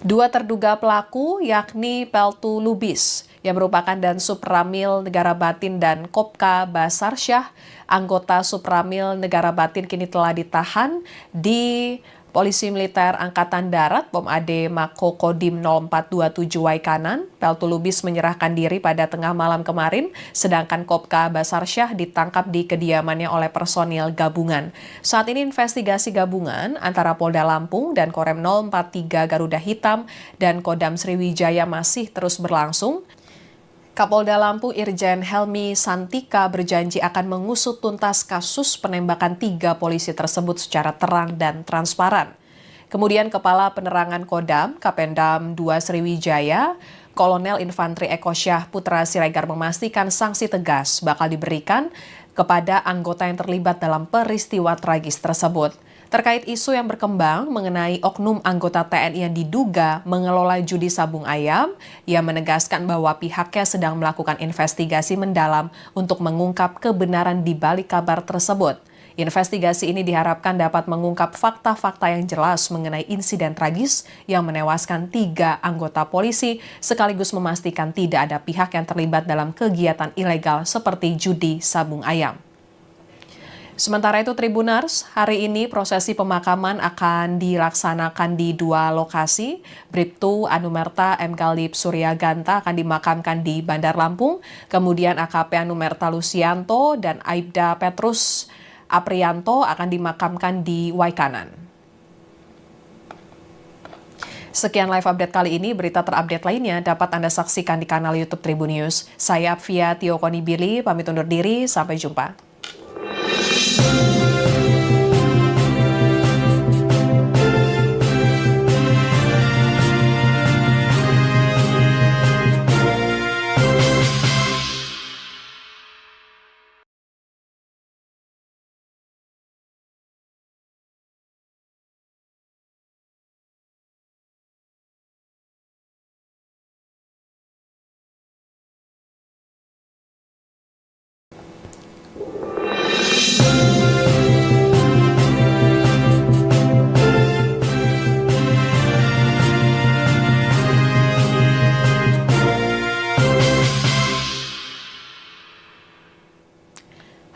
2 terduga pelaku yakni Peltu Lubis yang merupakan Dansub Ramil Negara Batin dan Kopka Basarsyah, anggota Supramil Negara Batin kini telah ditahan di Polisi Militer Angkatan Darat Pom AD Mako Kodim 0427 Waikanan, Peltulubis menyerahkan diri pada tengah malam kemarin, sedangkan Kopka Basarsyah ditangkap di kediamannya oleh personil gabungan. Saat ini investigasi gabungan antara Polda Lampung dan Korem 043 Garuda Hitam dan Kodam Sriwijaya masih terus berlangsung. Kapolda Lampung Irjen Helmi Santika berjanji akan mengusut tuntas kasus penembakan 3 polisi tersebut secara terang dan transparan. Kemudian Kepala Penerangan Kodam, Kapendam 2 Sriwijaya, Kolonel Infantri Eko Syah Putra Siregar memastikan sanksi tegas bakal diberikan kepada anggota yang terlibat dalam peristiwa tragis tersebut. Terkait isu yang berkembang mengenai oknum anggota TNI yang diduga mengelola judi sabung ayam, ia menegaskan bahwa pihaknya sedang melakukan investigasi mendalam untuk mengungkap kebenaran di balik kabar tersebut. Investigasi ini diharapkan dapat mengungkap fakta-fakta yang jelas mengenai insiden tragis yang menewaskan 3 anggota polisi, sekaligus memastikan tidak ada pihak yang terlibat dalam kegiatan ilegal seperti judi sabung ayam. Sementara itu Tribuners, hari ini prosesi pemakaman akan dilaksanakan di 2 lokasi. Bribtu Anumerta M. Galip Suryaganta akan dimakamkan di Bandar Lampung, kemudian AKP Anumerta Lusianto dan Aibda Petrus Aprianto akan dimakamkan di Waikanan. Sekian live update kali ini, berita terupdate lainnya dapat Anda saksikan di kanal YouTube Tribun News. Saya Apvia Tio Konibili, pamit undur diri, sampai jumpa.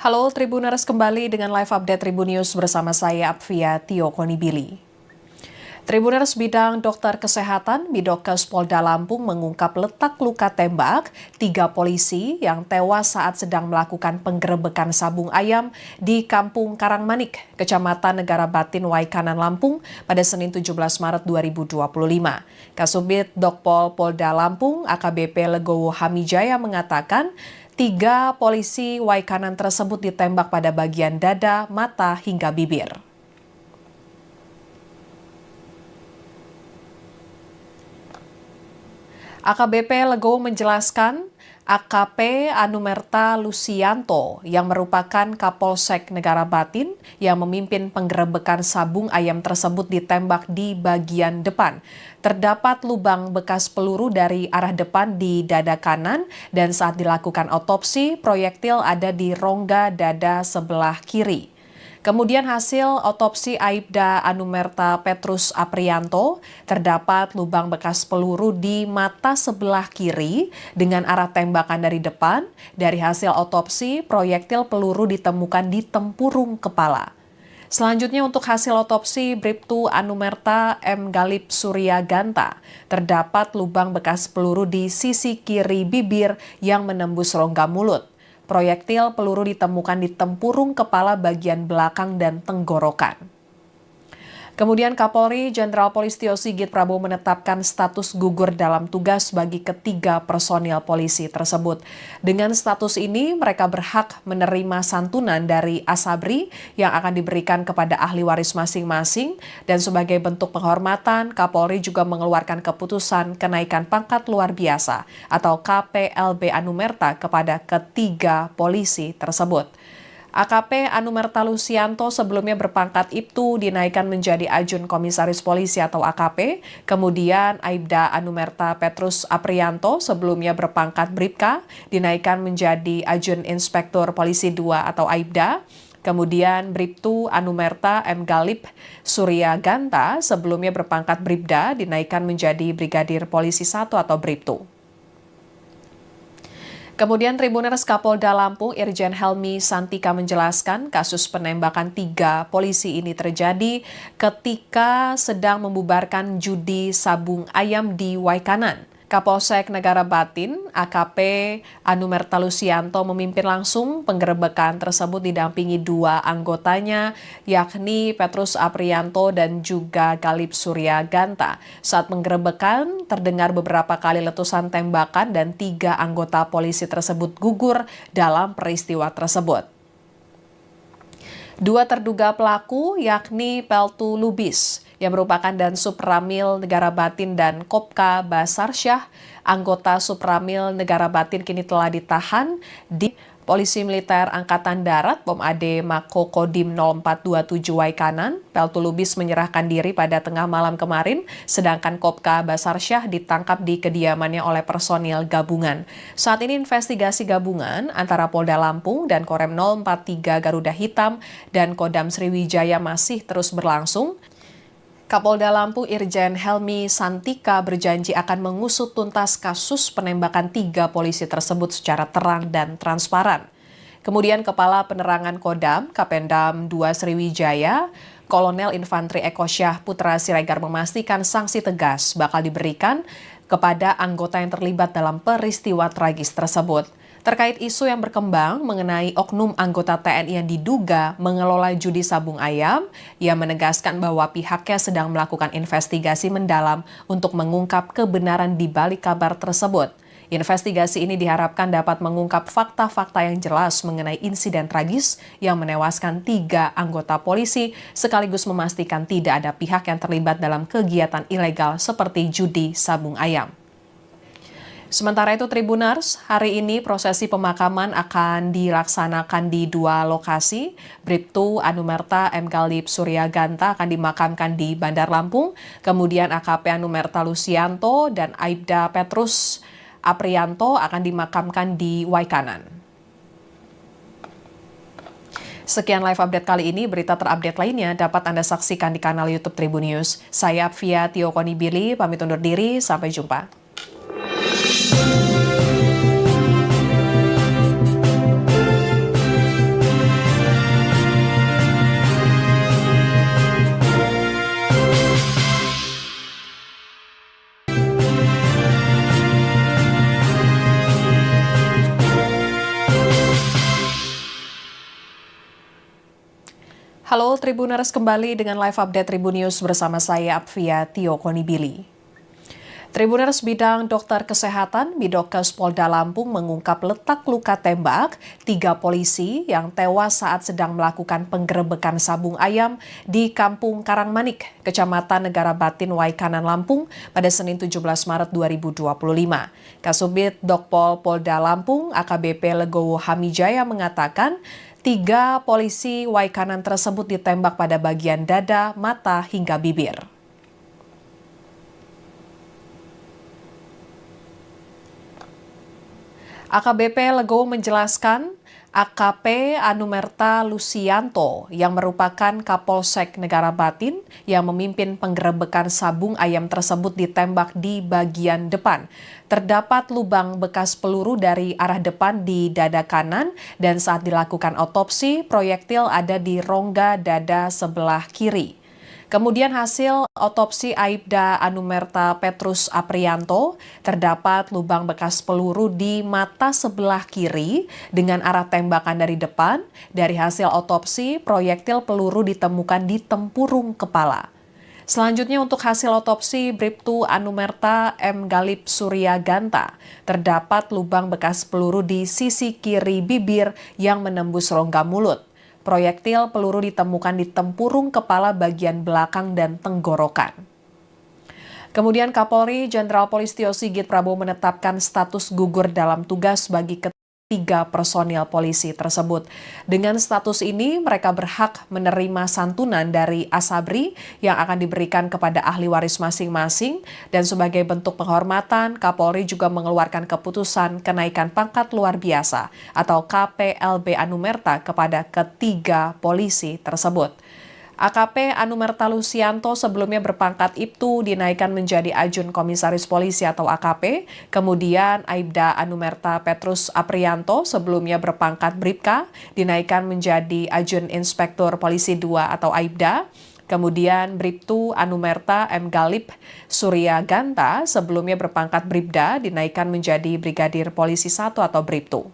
Halo Tribuners, kembali dengan live update Tribun News bersama saya Apvia Tio Konibili. Tribuners, bidang dokter kesehatan Bidokes Polda Lampung mengungkap letak luka tembak 3 polisi yang tewas saat sedang melakukan penggerebekan sabung ayam di Kampung Karangmanik, Kecamatan Negara Batin, Waikanan, Lampung pada Senin 17 Maret 2025. Kasubit Dokpol Polda Lampung AKBP Legowo Hamijaya mengatakan 3 polisi Waikanan tersebut ditembak pada bagian dada, mata, hingga bibir. AKBP Legowo menjelaskan AKP Anumerta Lusianto yang merupakan Kapolsek Negara Batin yang memimpin penggerebekan sabung ayam tersebut ditembak di bagian depan. Terdapat lubang bekas peluru dari arah depan di dada kanan dan saat dilakukan otopsi, proyektil ada di rongga dada sebelah kiri. Kemudian hasil otopsi Aibda Anumerta Petrus Aprianto, terdapat lubang bekas peluru di mata sebelah kiri dengan arah tembakan dari depan. Dari hasil otopsi, proyektil peluru ditemukan di tempurung kepala. Selanjutnya untuk hasil otopsi Bribtu Anumerta M. Galip Suryaganta, terdapat lubang bekas peluru di sisi kiri bibir yang menembus rongga mulut. Proyektil peluru ditemukan di tempurung kepala bagian belakang dan tenggorokan. Kemudian Kapolri Jenderal Polisi Tio Sigit Prabowo menetapkan status gugur dalam tugas bagi ketiga personil polisi tersebut. Dengan status ini, mereka berhak menerima santunan dari Asabri yang akan diberikan kepada ahli waris masing-masing. Dan sebagai bentuk penghormatan, Kapolri juga mengeluarkan keputusan kenaikan pangkat luar biasa atau KPLB Anumerta kepada ketiga polisi tersebut. AKP Anumerta Lusianto sebelumnya berpangkat Ibtu dinaikkan menjadi Ajun Komisaris Polisi atau AKP. Kemudian Aibda Anumerta Petrus Aprianto sebelumnya berpangkat Bribka dinaikkan menjadi Ajun Inspektur Polisi 2 atau Aibda. Kemudian Bribtu Anumerta M. Galip Suryaganta sebelumnya berpangkat Bribda dinaikkan menjadi Brigadir Polisi 1 atau Bribtu. Kemudian Tribuners Kapolda Lampung Irjen Helmi Santika menjelaskan kasus penembakan 3 polisi ini terjadi ketika sedang membubarkan judi sabung ayam di Waikanan. Kapolsek Negara Batin, AKP Anumerta Lusianto memimpin langsung penggerebekan tersebut didampingi 2 anggotanya, yakni Petrus Aprianto dan juga Galip Surya Ganta. Saat penggerebekan, terdengar beberapa kali letusan tembakan dan 3 anggota polisi tersebut gugur dalam peristiwa tersebut. 2 terduga pelaku yakni Peltu Lubis yang merupakan Dansub Ramil Negara Batin dan Kopka Basarsyah, anggota Supramil Negara Batin kini telah ditahan di Polisi Militer Angkatan Darat Pom AD Mako Kodim 0427 Waikanan. Peltu Lubis menyerahkan diri pada tengah malam kemarin, sedangkan Kopka Basarsyah ditangkap di kediamannya oleh personil gabungan. Saat ini investigasi gabungan antara Polda Lampung dan Korem 043 Garuda Hitam dan Kodam Sriwijaya masih terus berlangsung. Kapolda Lampung Irjen Helmi Santika berjanji akan mengusut tuntas kasus penembakan 3 polisi tersebut secara terang dan transparan. Kemudian Kepala Penerangan Kodam, Kapendam 2 Sriwijaya, Kolonel Infanteri Eko Syah Putra Siregar memastikan sanksi tegas bakal diberikan kepada anggota yang terlibat dalam peristiwa tragis tersebut. Terkait isu yang berkembang mengenai oknum anggota TNI yang diduga mengelola judi sabung ayam, ia menegaskan bahwa pihaknya sedang melakukan investigasi mendalam untuk mengungkap kebenaran di balik kabar tersebut. Investigasi ini diharapkan dapat mengungkap fakta-fakta yang jelas mengenai insiden tragis yang menewaskan 3 anggota polisi, sekaligus memastikan tidak ada pihak yang terlibat dalam kegiatan ilegal seperti judi sabung ayam. Sementara itu Tribuners, hari ini prosesi pemakaman akan dilaksanakan di 2 lokasi. Bribtu Anumerta M. Galip Surya Ganta akan dimakamkan di Bandar Lampung, kemudian AKP Anumerta Lusianto dan Aibda Petrus Aprianto akan dimakamkan di Waikanan. Sekian live update kali ini, berita terupdate lainnya dapat Anda saksikan di kanal YouTube Tribun News. Saya Apvia Tio Konibili, pamit undur diri, sampai jumpa. Halo Tribuners, kembali dengan live update Tribun News bersama saya Apvia Tio Konibili. Tribuners, bidang dokter kesehatan Bidokes Polda Lampung mengungkap letak luka tembak 3 polisi yang tewas saat sedang melakukan penggerebekan sabung ayam di Kampung Karangmanik, Kecamatan Negara Batin, Waikanan, Lampung pada Senin 17 Maret 2025. Kasubit Dokpol Polda Lampung AKBP Legowo Hamijaya mengatakan 3 polisi Waikanan tersebut ditembak pada bagian dada, mata, hingga bibir. AKBP Legowo menjelaskan AKP Anumerta Lusianto yang merupakan Kapolsek Negara Batin yang memimpin penggerebekan sabung ayam tersebut ditembak di bagian depan. Terdapat lubang bekas peluru dari arah depan di dada kanan dan saat dilakukan otopsi, proyektil ada di rongga dada sebelah kiri. Kemudian hasil otopsi Aibda Anumerta Petrus Aprianto, terdapat lubang bekas peluru di mata sebelah kiri dengan arah tembakan dari depan. Dari hasil otopsi, proyektil peluru ditemukan di tempurung kepala. Selanjutnya untuk hasil otopsi Bribtu Anumerta M. Galip Surya Ganta, terdapat lubang bekas peluru di sisi kiri bibir yang menembus rongga mulut. Proyektil peluru ditemukan di tempurung kepala bagian belakang dan tenggorokan. Kemudian Kapolri Jenderal Polisi Tio Sigit Prabowo menetapkan status gugur dalam tugas bagi 3 personil polisi tersebut. Dengan status ini, mereka berhak menerima santunan dari Asabri yang akan diberikan kepada ahli waris masing-masing, dan sebagai bentuk penghormatan, Kapolri juga mengeluarkan keputusan kenaikan pangkat luar biasa atau KPLB Anumerta kepada 3 polisi tersebut. AKP Anumerta Lusianto sebelumnya berpangkat Ibtu dinaikkan menjadi Ajun Komisaris Polisi atau AKP. Kemudian Aibda Anumerta Petrus Aprianto sebelumnya berpangkat Bribka dinaikkan menjadi Ajun Inspektur Polisi 2 atau Aibda. Kemudian Bribtu Anumerta M. Galip Surya Ganta sebelumnya berpangkat Bribda dinaikkan menjadi Brigadir Polisi 1 atau Bribtu.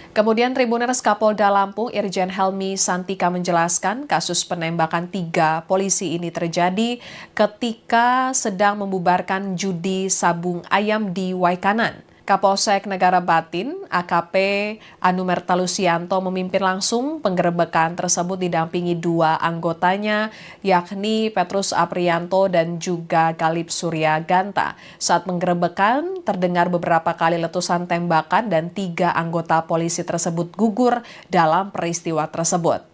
Kemudian Tribuners Kapolda Lampung Irjen Helmi Santika menjelaskan kasus penembakan 3 polisi ini terjadi ketika sedang membubarkan judi sabung ayam di Waikanan. Kapolsek Negara Batin, AKP Anumerta Lusianto memimpin langsung penggerebekan tersebut didampingi 2 anggotanya, yakni Petrus Aprianto dan juga Galip Surya Ganta. Saat penggerebekan, terdengar beberapa kali letusan tembakan dan 3 anggota polisi tersebut gugur dalam peristiwa tersebut.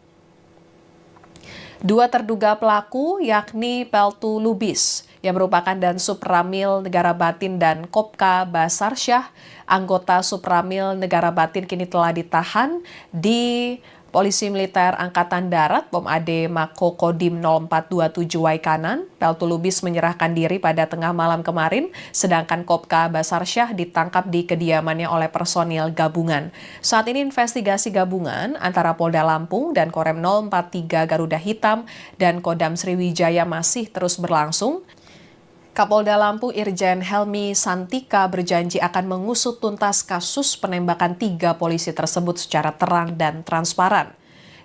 2 terduga pelaku yakni Peltu Lubis yang merupakan Dansub Ramil Negara Batin dan Kopka Basarsyah, anggota Subramil Negara Batin kini telah ditahan di Polisi Militer Angkatan Darat Pom AD Mako Kodim 0427 Waikanan. Peltu Lubis menyerahkan diri pada tengah malam kemarin, sedangkan Kopka Basarsyah ditangkap di kediamannya oleh personil gabungan. Saat ini investigasi gabungan antara Polda Lampung dan Korem 043 Garuda Hitam dan Kodam Sriwijaya masih terus berlangsung. Kapolda Lampung Irjen Helmi Santika berjanji akan mengusut tuntas kasus penembakan 3 polisi tersebut secara terang dan transparan.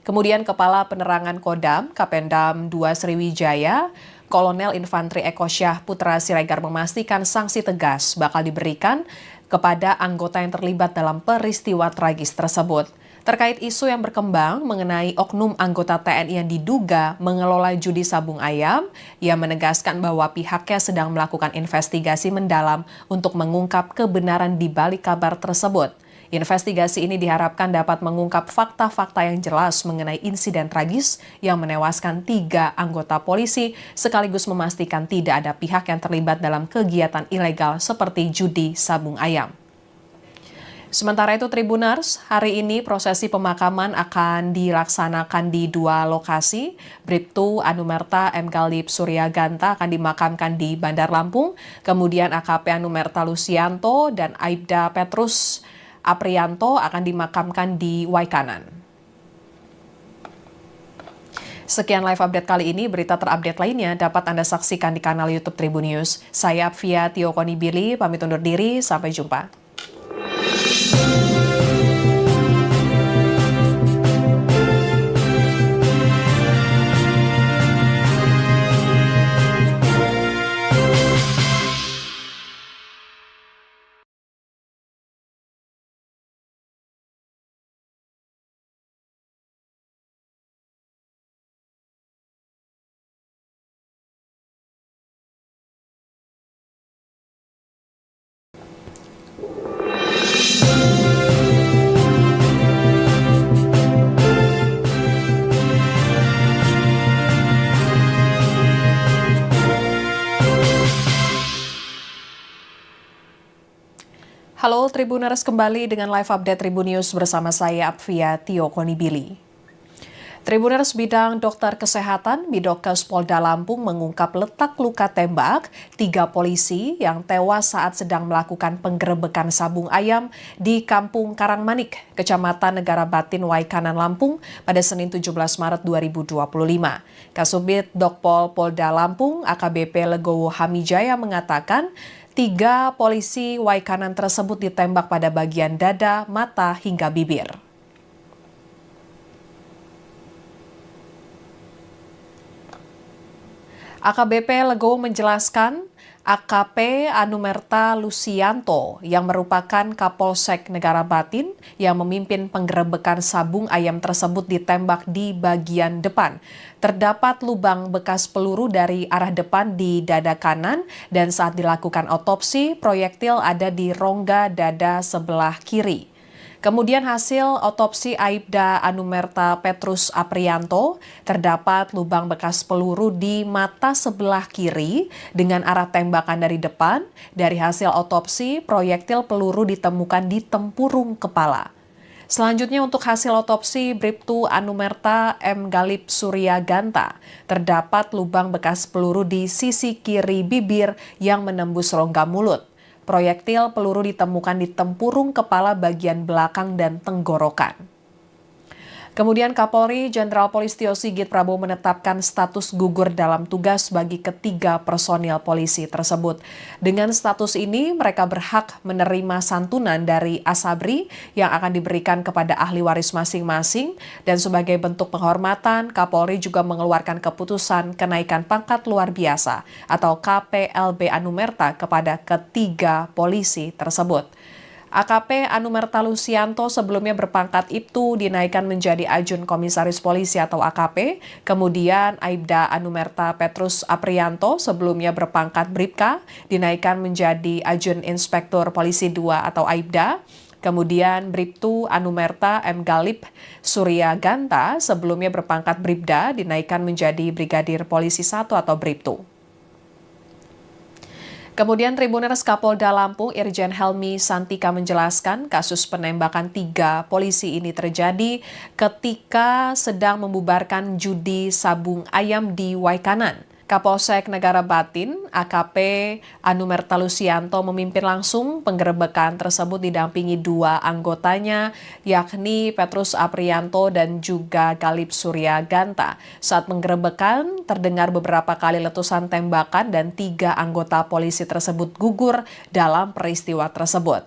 Kemudian Kepala Penerangan Kodam, Kapendam 2 Sriwijaya, Kolonel Infantri Eko Syah Putra Siregar memastikan sanksi tegas bakal diberikan kepada anggota yang terlibat dalam peristiwa tragis tersebut. Terkait isu yang berkembang mengenai oknum anggota TNI yang diduga mengelola judi sabung ayam, ia menegaskan bahwa pihaknya sedang melakukan investigasi mendalam untuk mengungkap kebenaran di balik kabar tersebut. Investigasi ini diharapkan dapat mengungkap fakta-fakta yang jelas mengenai insiden tragis yang menewaskan 3 anggota polisi, sekaligus memastikan tidak ada pihak yang terlibat dalam kegiatan ilegal seperti judi sabung ayam. Sementara itu Tribuners, hari ini prosesi pemakaman akan dilaksanakan di 2 lokasi. Bribtu Anumerta M. Galip Surya Ganta akan dimakamkan di Bandar Lampung, kemudian AKP Anumerta Lusianto dan Aibda Petrus Aprianto akan dimakamkan di Waikanan. Sekian live update kali ini, berita terupdate lainnya dapat Anda saksikan di kanal YouTube Tribun News. Saya Apvia Tio Konibili, pamit undur diri, sampai jumpa. Halo Tribuners, kembali dengan live update Tribun News bersama saya Apvia Tio Konibili. Tribuners, bidang dokter kesehatan Bidokes Polda Lampung mengungkap letak luka tembak 3 polisi yang tewas saat sedang melakukan penggerebekan sabung ayam di Kampung Karangmanik, Kecamatan Negara Batin, Waikanan, Lampung pada Senin 17 Maret 2025. Kasubit Dokpol Polda Lampung AKBP Legowo Hamijaya mengatakan 3 polisi Waikanan tersebut ditembak pada bagian dada, mata, hingga bibir. AKBP Legowo menjelaskan AKP Anumerta Lusianto yang merupakan Kapolsek Negara Batin yang memimpin penggerebekan sabung ayam tersebut ditembak di bagian depan. Terdapat lubang bekas peluru dari arah depan di dada kanan dan saat dilakukan otopsi, proyektil ada di rongga dada sebelah kiri. Kemudian hasil otopsi Aibda Anumerta Petrus Aprianto, terdapat lubang bekas peluru di mata sebelah kiri dengan arah tembakan dari depan. Dari hasil otopsi, proyektil peluru ditemukan di tempurung kepala. Selanjutnya untuk hasil otopsi Bribtu Anumerta M. Galip Suryaganta, terdapat lubang bekas peluru di sisi kiri bibir yang menembus rongga mulut. Proyektil peluru ditemukan di tempurung kepala bagian belakang dan tenggorokan. Kemudian Kapolri Jenderal Polisi Tio Sigit Prabowo menetapkan status gugur dalam tugas bagi ketiga personil polisi tersebut. Dengan status ini, mereka berhak menerima santunan dari Asabri yang akan diberikan kepada ahli waris masing-masing, dan sebagai bentuk penghormatan, Kapolri juga mengeluarkan keputusan kenaikan pangkat luar biasa atau KPLB Anumerta kepada ketiga polisi tersebut. AKP Anumerta Lusianto sebelumnya berpangkat Ibtu dinaikkan menjadi Ajun Komisaris Polisi atau AKP, kemudian Aibda Anumerta Petrus Aprianto sebelumnya berpangkat Bribka dinaikkan menjadi Ajun Inspektur Polisi 2 atau Aibda, kemudian Bribtu Anumerta M. Galip Suryaganta sebelumnya berpangkat Bribda dinaikkan menjadi Brigadir Polisi 1 atau Bribtu. Kemudian Tribuners Kapolda Lampung Irjen Helmi Santika menjelaskan kasus penembakan 3 polisi ini terjadi ketika sedang membubarkan judi sabung ayam di Waikanan. Kapolsek Negara Batin, AKP Anumerta Lusianto memimpin langsung penggerebekan tersebut didampingi 2 anggotanya, yakni Petrus Aprianto dan juga Galip Suryaganta. Saat penggerebekan, terdengar beberapa kali letusan tembakan dan 3 anggota polisi tersebut gugur dalam peristiwa tersebut.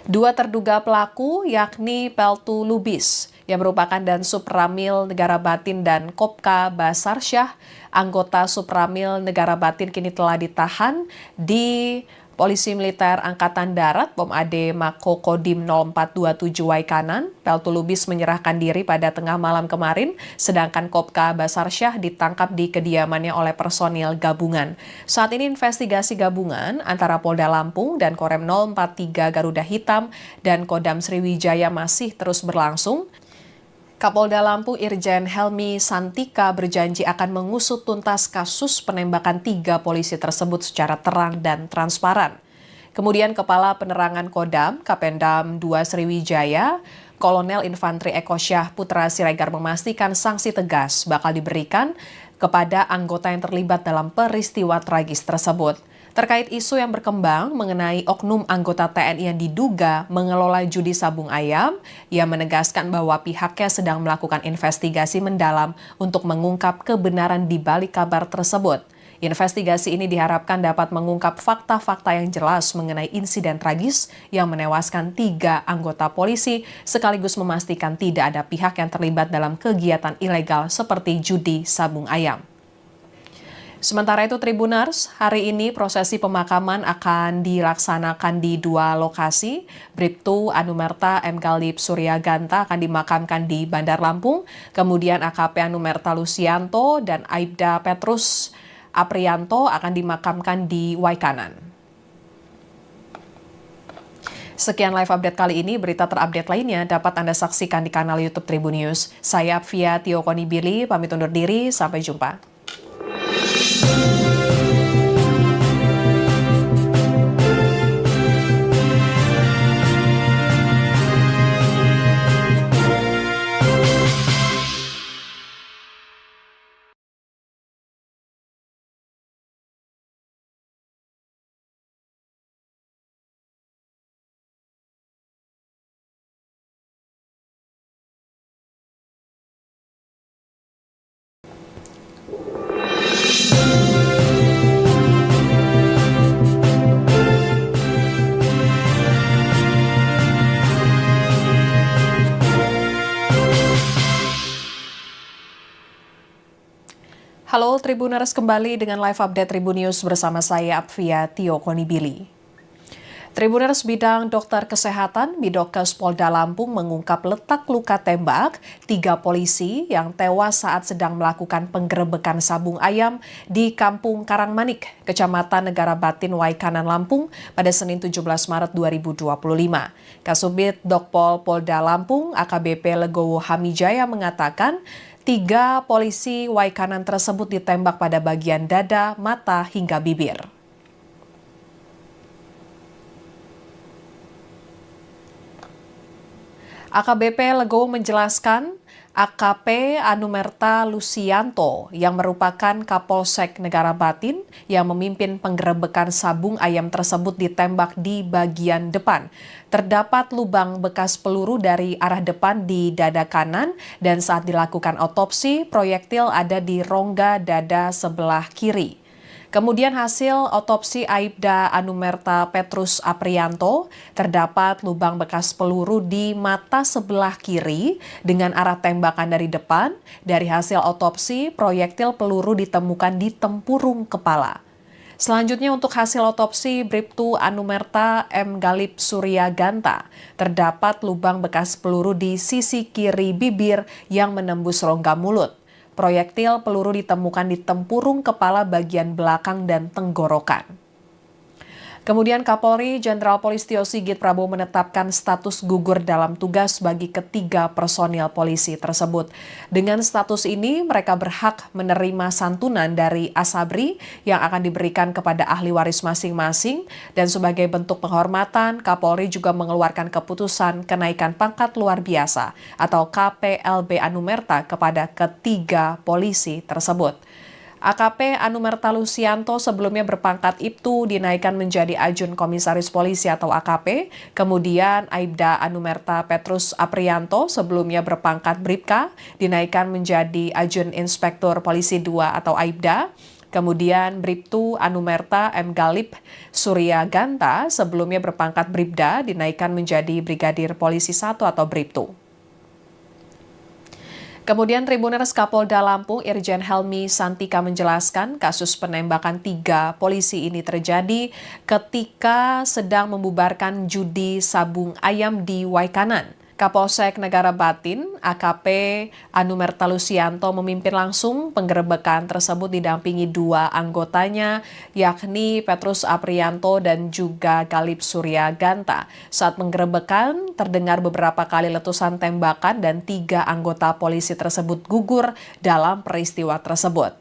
2 terduga pelaku yakni Peltu Lubis yang merupakan Dansub Ramil Negara Batin dan Kopka Basarsyah, anggota Supramil Negara Batin kini telah ditahan di Polisi Militer Angkatan Darat Pom AD Mako Kodim 0427 Waikanan. Peltu Lubis menyerahkan diri pada tengah malam kemarin, sedangkan Kopka Basarsyah ditangkap di kediamannya oleh personil gabungan. Saat ini investigasi gabungan antara Polda Lampung dan Korem 043 Garuda Hitam dan Kodam Sriwijaya masih terus berlangsung. Kapolda Lampung Irjen Helmi Santika berjanji akan mengusut tuntas kasus penembakan 3 polisi tersebut secara terang dan transparan. Kemudian Kepala Penerangan Kodam Kapendam 2 Sriwijaya, Kolonel Infantri Eko Syah Putra Siregar memastikan sanksi tegas bakal diberikan kepada anggota yang terlibat dalam peristiwa tragis tersebut. Terkait isu yang berkembang mengenai oknum anggota TNI yang diduga mengelola judi sabung ayam, ia menegaskan bahwa pihaknya sedang melakukan investigasi mendalam untuk mengungkap kebenaran di balik kabar tersebut. Investigasi ini diharapkan dapat mengungkap fakta-fakta yang jelas mengenai insiden tragis yang menewaskan 3 anggota polisi, sekaligus memastikan tidak ada pihak yang terlibat dalam kegiatan ilegal seperti judi sabung ayam. Sementara itu Tribuners, hari ini prosesi pemakaman akan dilaksanakan di 2 lokasi. Bribtu Anumerta M. Galip Suryaganta akan dimakamkan di Bandar Lampung, kemudian AKP Anumerta Lusianto dan Aibda Petrus Aprianto akan dimakamkan di Waikanan. Sekian live update kali ini, berita terupdate lainnya dapat Anda saksikan di kanal YouTube Tribun News. Saya Apvia Tio Konibili, pamit undur diri, sampai jumpa. Halo Tribuners, kembali dengan live update Tribun News bersama saya Apvia Tio Konibili. Tribuners, bidang dokter kesehatan Bidokes Polda Lampung mengungkap letak luka tembak 3 polisi yang tewas saat sedang melakukan penggerebekan sabung ayam di Kampung Karangmanik, Kecamatan Negara Batin, Waikanan, Lampung pada Senin 17 Maret 2025. Kasubit Dokpol Polda Lampung AKBP Legowo Hamijaya mengatakan 3 polisi Waikanan tersebut ditembak pada bagian dada, mata, hingga bibir. AKBP Legowo menjelaskan AKP Anumerta Lusianto yang merupakan Kapolsek Negara Batin yang memimpin penggerebekan sabung ayam tersebut ditembak di bagian depan. Terdapat lubang bekas peluru dari arah depan di dada kanan dan saat dilakukan otopsi proyektil ada di rongga dada sebelah kiri. Kemudian hasil otopsi Aibda Anumerta Petrus Aprianto, terdapat lubang bekas peluru di mata sebelah kiri dengan arah tembakan dari depan. Dari hasil otopsi, proyektil peluru ditemukan di tempurung kepala. Selanjutnya untuk hasil otopsi Bribtu Anumerta M. Galip Surya Ganta, terdapat lubang bekas peluru di sisi kiri bibir yang menembus rongga mulut. Proyektil peluru ditemukan di tempurung kepala bagian belakang dan tenggorokan. Kemudian Kapolri Jenderal Polisi Sigit Prabowo menetapkan status gugur dalam tugas bagi ketiga personil polisi tersebut. Dengan status ini, mereka berhak menerima santunan dari Asabri yang akan diberikan kepada ahli waris masing-masing. Dan sebagai bentuk penghormatan, Kapolri juga mengeluarkan keputusan kenaikan pangkat luar biasa atau KPLB Anumerta kepada ketiga polisi tersebut. AKP Anumerta Lusianto sebelumnya berpangkat Ibtu dinaikkan menjadi Ajun Komisaris Polisi atau AKP. Kemudian Aibda Anumerta Petrus Aprianto sebelumnya berpangkat Bribka dinaikkan menjadi Ajun Inspektur Polisi 2 atau Aibda. Kemudian Bribtu Anumerta M. Galip Surya Ganta sebelumnya berpangkat Bribda dinaikkan menjadi Brigadir Polisi 1 atau Bribtu. Kemudian Tribuners Kapolda Lampung Irjen Helmi Santika menjelaskan kasus penembakan 3 polisi ini terjadi ketika sedang membubarkan judi sabung ayam di Waikanan. Kapolsek Negara Batin, AKP Anumerta Lusianto memimpin langsung penggerebekan tersebut didampingi 2 anggotanya, yakni Petrus Aprianto dan juga Galip Surya Ganta. Saat penggerebekan, terdengar beberapa kali letusan tembakan dan 3 anggota polisi tersebut gugur dalam peristiwa tersebut.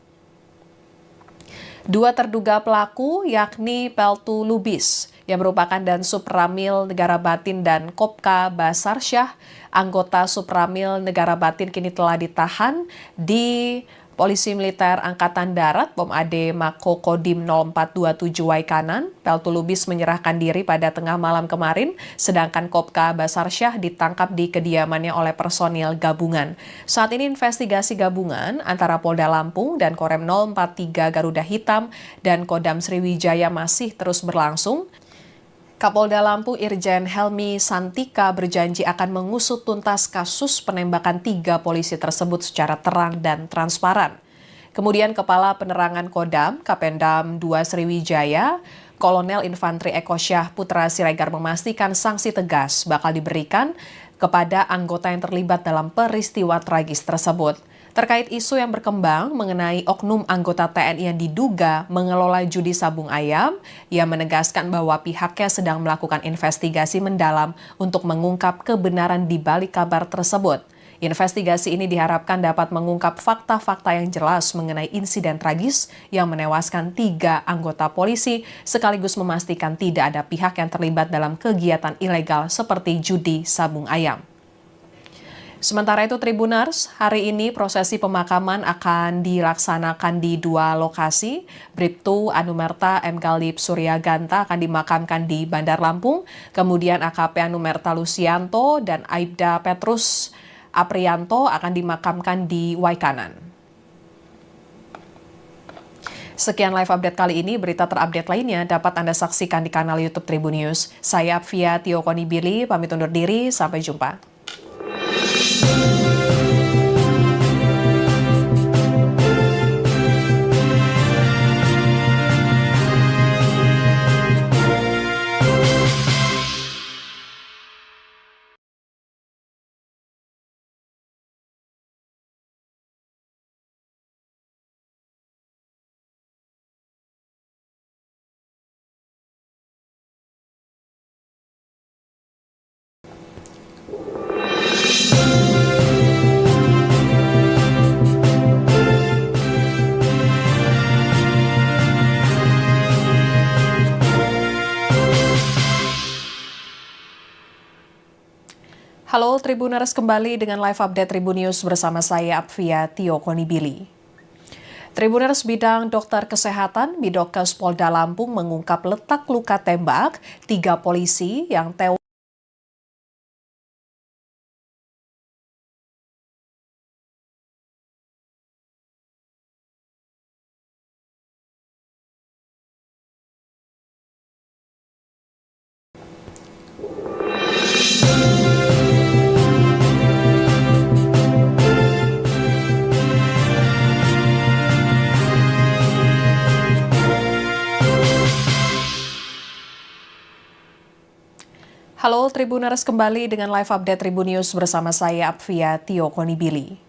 2 terduga pelaku yakni Peltu Lubis yang merupakan Dansub Ramil Negara Batin dan Kopka Basarsyah, anggota Supramil Negara Batin kini telah ditahan di Polisi Militer Angkatan Darat Pom AD Mako Kodim 0427 Waikanan. Peltu Lubis menyerahkan diri pada tengah malam kemarin, sedangkan Kopka Basarsyah ditangkap di kediamannya oleh personil gabungan. Saat ini investigasi gabungan antara Polda Lampung dan Korem 043 Garuda Hitam dan Kodam Sriwijaya masih terus berlangsung. Kapolda Lampung Irjen Helmi Santika berjanji akan mengusut tuntas kasus penembakan 3 polisi tersebut secara terang dan transparan. Kemudian Kepala Penerangan Kodam, Kapendam 2 Sriwijaya, Kolonel Infanteri Eko Syah Putra Siregar memastikan sanksi tegas bakal diberikan kepada anggota yang terlibat dalam peristiwa tragis tersebut. Terkait isu yang berkembang mengenai oknum anggota TNI yang diduga mengelola judi sabung ayam, ia menegaskan bahwa pihaknya sedang melakukan investigasi mendalam untuk mengungkap kebenaran di balik kabar tersebut. Investigasi ini diharapkan dapat mengungkap fakta-fakta yang jelas mengenai insiden tragis yang menewaskan 3 anggota polisi, sekaligus memastikan tidak ada pihak yang terlibat dalam kegiatan ilegal seperti judi sabung ayam. Sementara itu Tribuners, hari ini prosesi pemakaman akan dilaksanakan di 2 lokasi. Bribtu Anumerta M. Galip Surya Ganta akan dimakamkan di Bandar Lampung, kemudian AKP Anumerta Lusianto dan Aibda Petrus Aprianto akan dimakamkan di Waikanan. Sekian live update kali ini, berita terupdate lainnya dapat Anda saksikan di kanal YouTube Tribun News. Saya Apvia Tio Konibili, pamit undur diri, sampai jumpa. Halo Tribuners, kembali dengan live update Tribun News bersama saya Apvia Tio Konibili. Tribuners, bidang dokter kesehatan Bidokes Polda Lampung mengungkap letak luka tembak 3 polisi yang tewas. Halo Tribuners, kembali dengan live update Tribun News bersama saya Apvia Tio Konibili.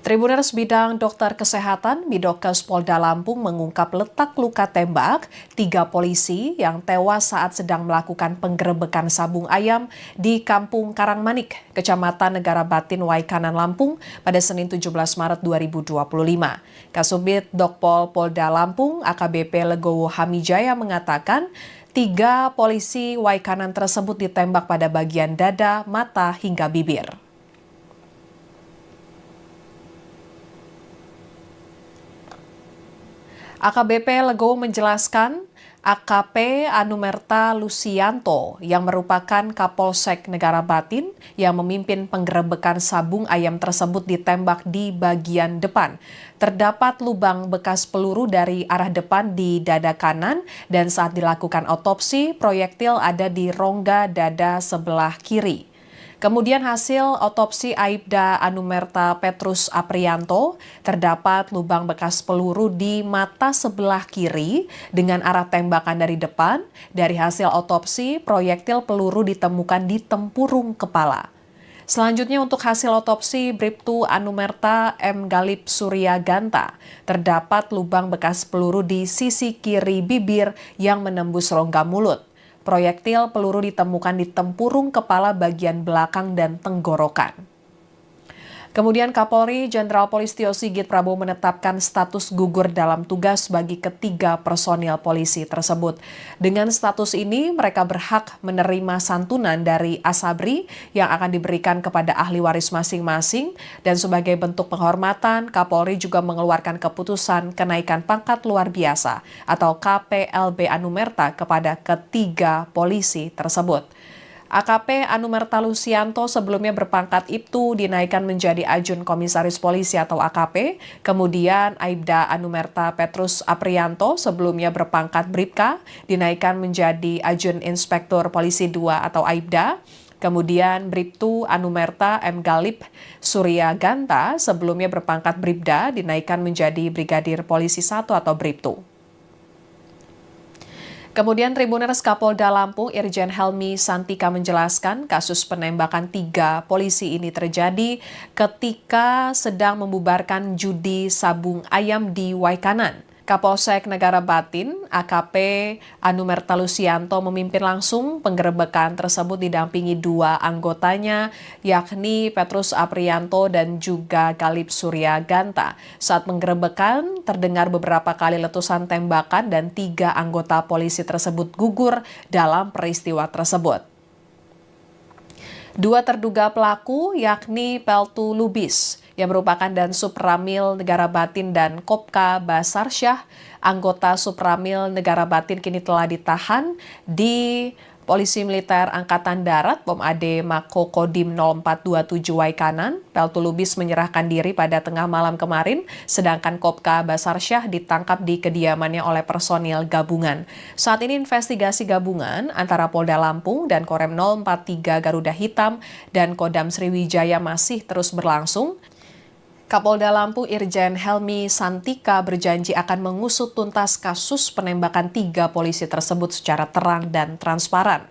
Tribuners, bidang dokter kesehatan Bidokes Polda Lampung mengungkap letak luka tembak 3 polisi yang tewas saat sedang melakukan penggerebekan sabung ayam di Kampung Karangmanik, Kecamatan Negara Batin, Waikanan, Lampung pada Senin 17 Maret 2025. Kasubit Dokpol Polda Lampung AKBP Legowo Hamijaya mengatakan 3 polisi Waikanan tersebut ditembak pada bagian dada, mata, hingga bibir. AKBP Legowo menjelaskan AKP Anumerta Lusianto yang merupakan Kapolsek Negara Batin yang memimpin penggerebekan sabung ayam tersebut ditembak di bagian depan. Terdapat lubang bekas peluru dari arah depan di dada kanan dan saat dilakukan otopsi, proyektil ada di rongga dada sebelah kiri. Kemudian hasil otopsi Aibda Anumerta Petrus Aprianto, terdapat lubang bekas peluru di mata sebelah kiri dengan arah tembakan dari depan. Dari hasil otopsi, proyektil peluru ditemukan di tempurung kepala. Selanjutnya untuk hasil otopsi Bribtu Anumerta M. Galip Surya Ganta, terdapat lubang bekas peluru di sisi kiri bibir yang menembus rongga mulut. Proyektil peluru ditemukan di tempurung kepala bagian belakang dan tenggorokan. Kemudian Kapolri Jenderal Polisi Sigit Prabowo menetapkan status gugur dalam tugas bagi ketiga personil polisi tersebut. Dengan status ini, mereka berhak menerima santunan dari Asabri yang akan diberikan kepada ahli waris masing-masing. Dan sebagai bentuk penghormatan, Kapolri juga mengeluarkan keputusan kenaikan pangkat luar biasa atau KPLB Anumerta kepada ketiga polisi tersebut. AKP Anumerta Lusianto sebelumnya berpangkat Ibtu dinaikkan menjadi Ajun Komisaris Polisi atau AKP. Kemudian Aibda Anumerta Petrus Aprianto sebelumnya berpangkat Bribka dinaikkan menjadi Ajun Inspektur Polisi 2 atau Aibda. Kemudian Bribtu Anumerta M. Galip Surya Ganta sebelumnya berpangkat Bribda dinaikkan menjadi Brigadir Polisi 1 atau Bribtu. Kemudian Tribuners Kapolda Lampung Irjen Helmi Santika menjelaskan kasus penembakan 3 polisi ini terjadi ketika sedang membubarkan judi sabung ayam di Waikanan. Kapolsek Negara Batin, AKP Anumerta Lusianto memimpin langsung penggerebekan tersebut didampingi 2 anggotanya, yakni Petrus Aprianto dan juga Galip Surya Ganta. Saat penggerebekan, terdengar beberapa kali letusan tembakan dan 3 anggota polisi tersebut gugur dalam peristiwa tersebut. 2 terduga pelaku yakni Peltu Lubis yang merupakan Dansub Ramil Negara Batin dan Kopka Basarsyah, anggota Supramil Negara Batin kini telah ditahan di Polisi Militer Angkatan Darat Pom AD Mako Kodim 0427 Waikanan. Peltu Lubis menyerahkan diri pada tengah malam kemarin, sedangkan Kopka Basarsyah ditangkap di kediamannya oleh personil gabungan. Saat ini investigasi gabungan antara Polda Lampung dan Korem 043 Garuda Hitam dan Kodam Sriwijaya masih terus berlangsung. Kapolda Lampung Irjen Helmi Santika berjanji akan mengusut tuntas kasus penembakan 3 polisi tersebut secara terang dan transparan.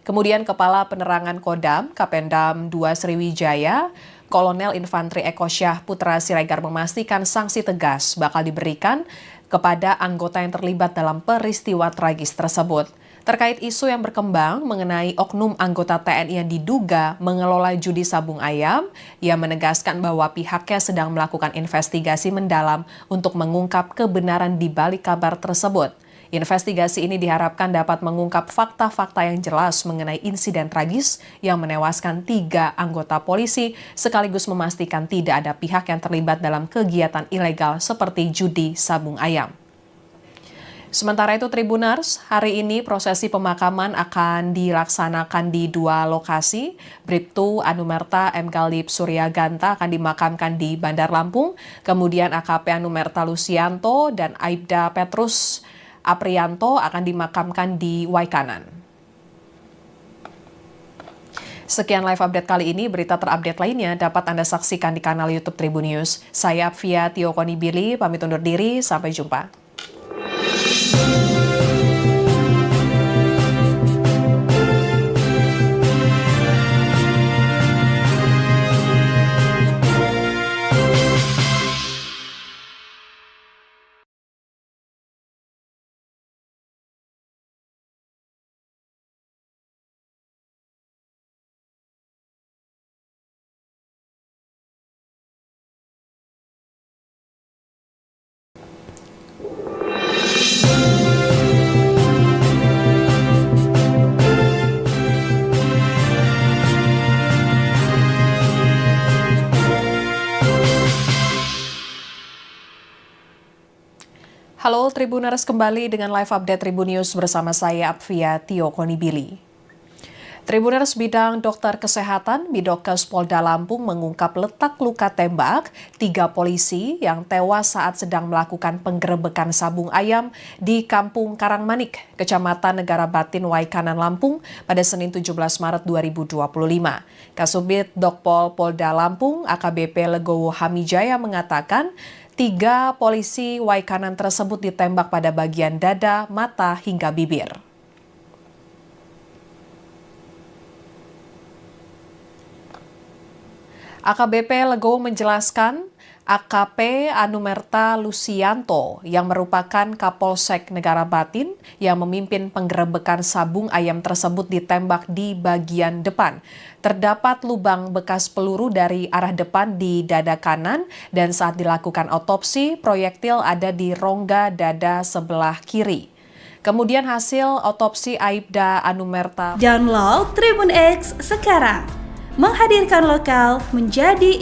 Kemudian Kepala Penerangan Kodam Kapendam 2 Sriwijaya, Kolonel Infanteri Eko Syah Putra Siregar memastikan sanksi tegas bakal diberikan kepada anggota yang terlibat dalam peristiwa tragis tersebut. Terkait isu yang berkembang mengenai oknum anggota TNI yang diduga mengelola judi sabung ayam, ia menegaskan bahwa pihaknya sedang melakukan investigasi mendalam untuk mengungkap kebenaran di balik kabar tersebut. Investigasi ini diharapkan dapat mengungkap fakta-fakta yang jelas mengenai insiden tragis yang menewaskan 3 anggota polisi, sekaligus memastikan tidak ada pihak yang terlibat dalam kegiatan ilegal seperti judi sabung ayam. Sementara itu Tribuners, hari ini prosesi pemakaman akan dilaksanakan di 2 lokasi. Bribtu Anumerta M. Galib Suryaganta akan dimakamkan di Bandar Lampung, kemudian AKP Anumerta Lusianto dan Aibda Petrus Aprianto akan dimakamkan di Waikanan. Sekian live update kali ini, berita terupdate lainnya dapat Anda saksikan di kanal YouTube Tribun News. Saya Apvia Tio Konibili, pamit undur diri, sampai jumpa. Halo Tribuners, kembali dengan live update Tribun News bersama saya Apvia Tio Konibili. Tribuners, bidang dokter kesehatan Bidokes Polda Lampung mengungkap letak luka tembak 3 polisi yang tewas saat sedang melakukan penggerebekan sabung ayam di Kampung Karangmanik, Kecamatan Negara Batin, Waikanan, Lampung pada Senin 17 Maret 2025. Kasubit Dokpol Polda Lampung AKBP Legowo Hamijaya mengatakan 3 polisi Waikanan tersebut ditembak pada bagian dada, mata, hingga bibir. AKBP Legowo menjelaskan AKP Anumerta Lusianto yang merupakan Kapolsek Negara Batin yang memimpin penggerebekan sabung ayam tersebut ditembak di bagian depan. Terdapat lubang bekas peluru dari arah depan di dada kanan dan saat dilakukan otopsi, proyektil ada di rongga dada sebelah kiri. Kemudian hasil otopsi Aibda Anumerta. Download Tribun X sekarang, menghadirkan lokal menjadi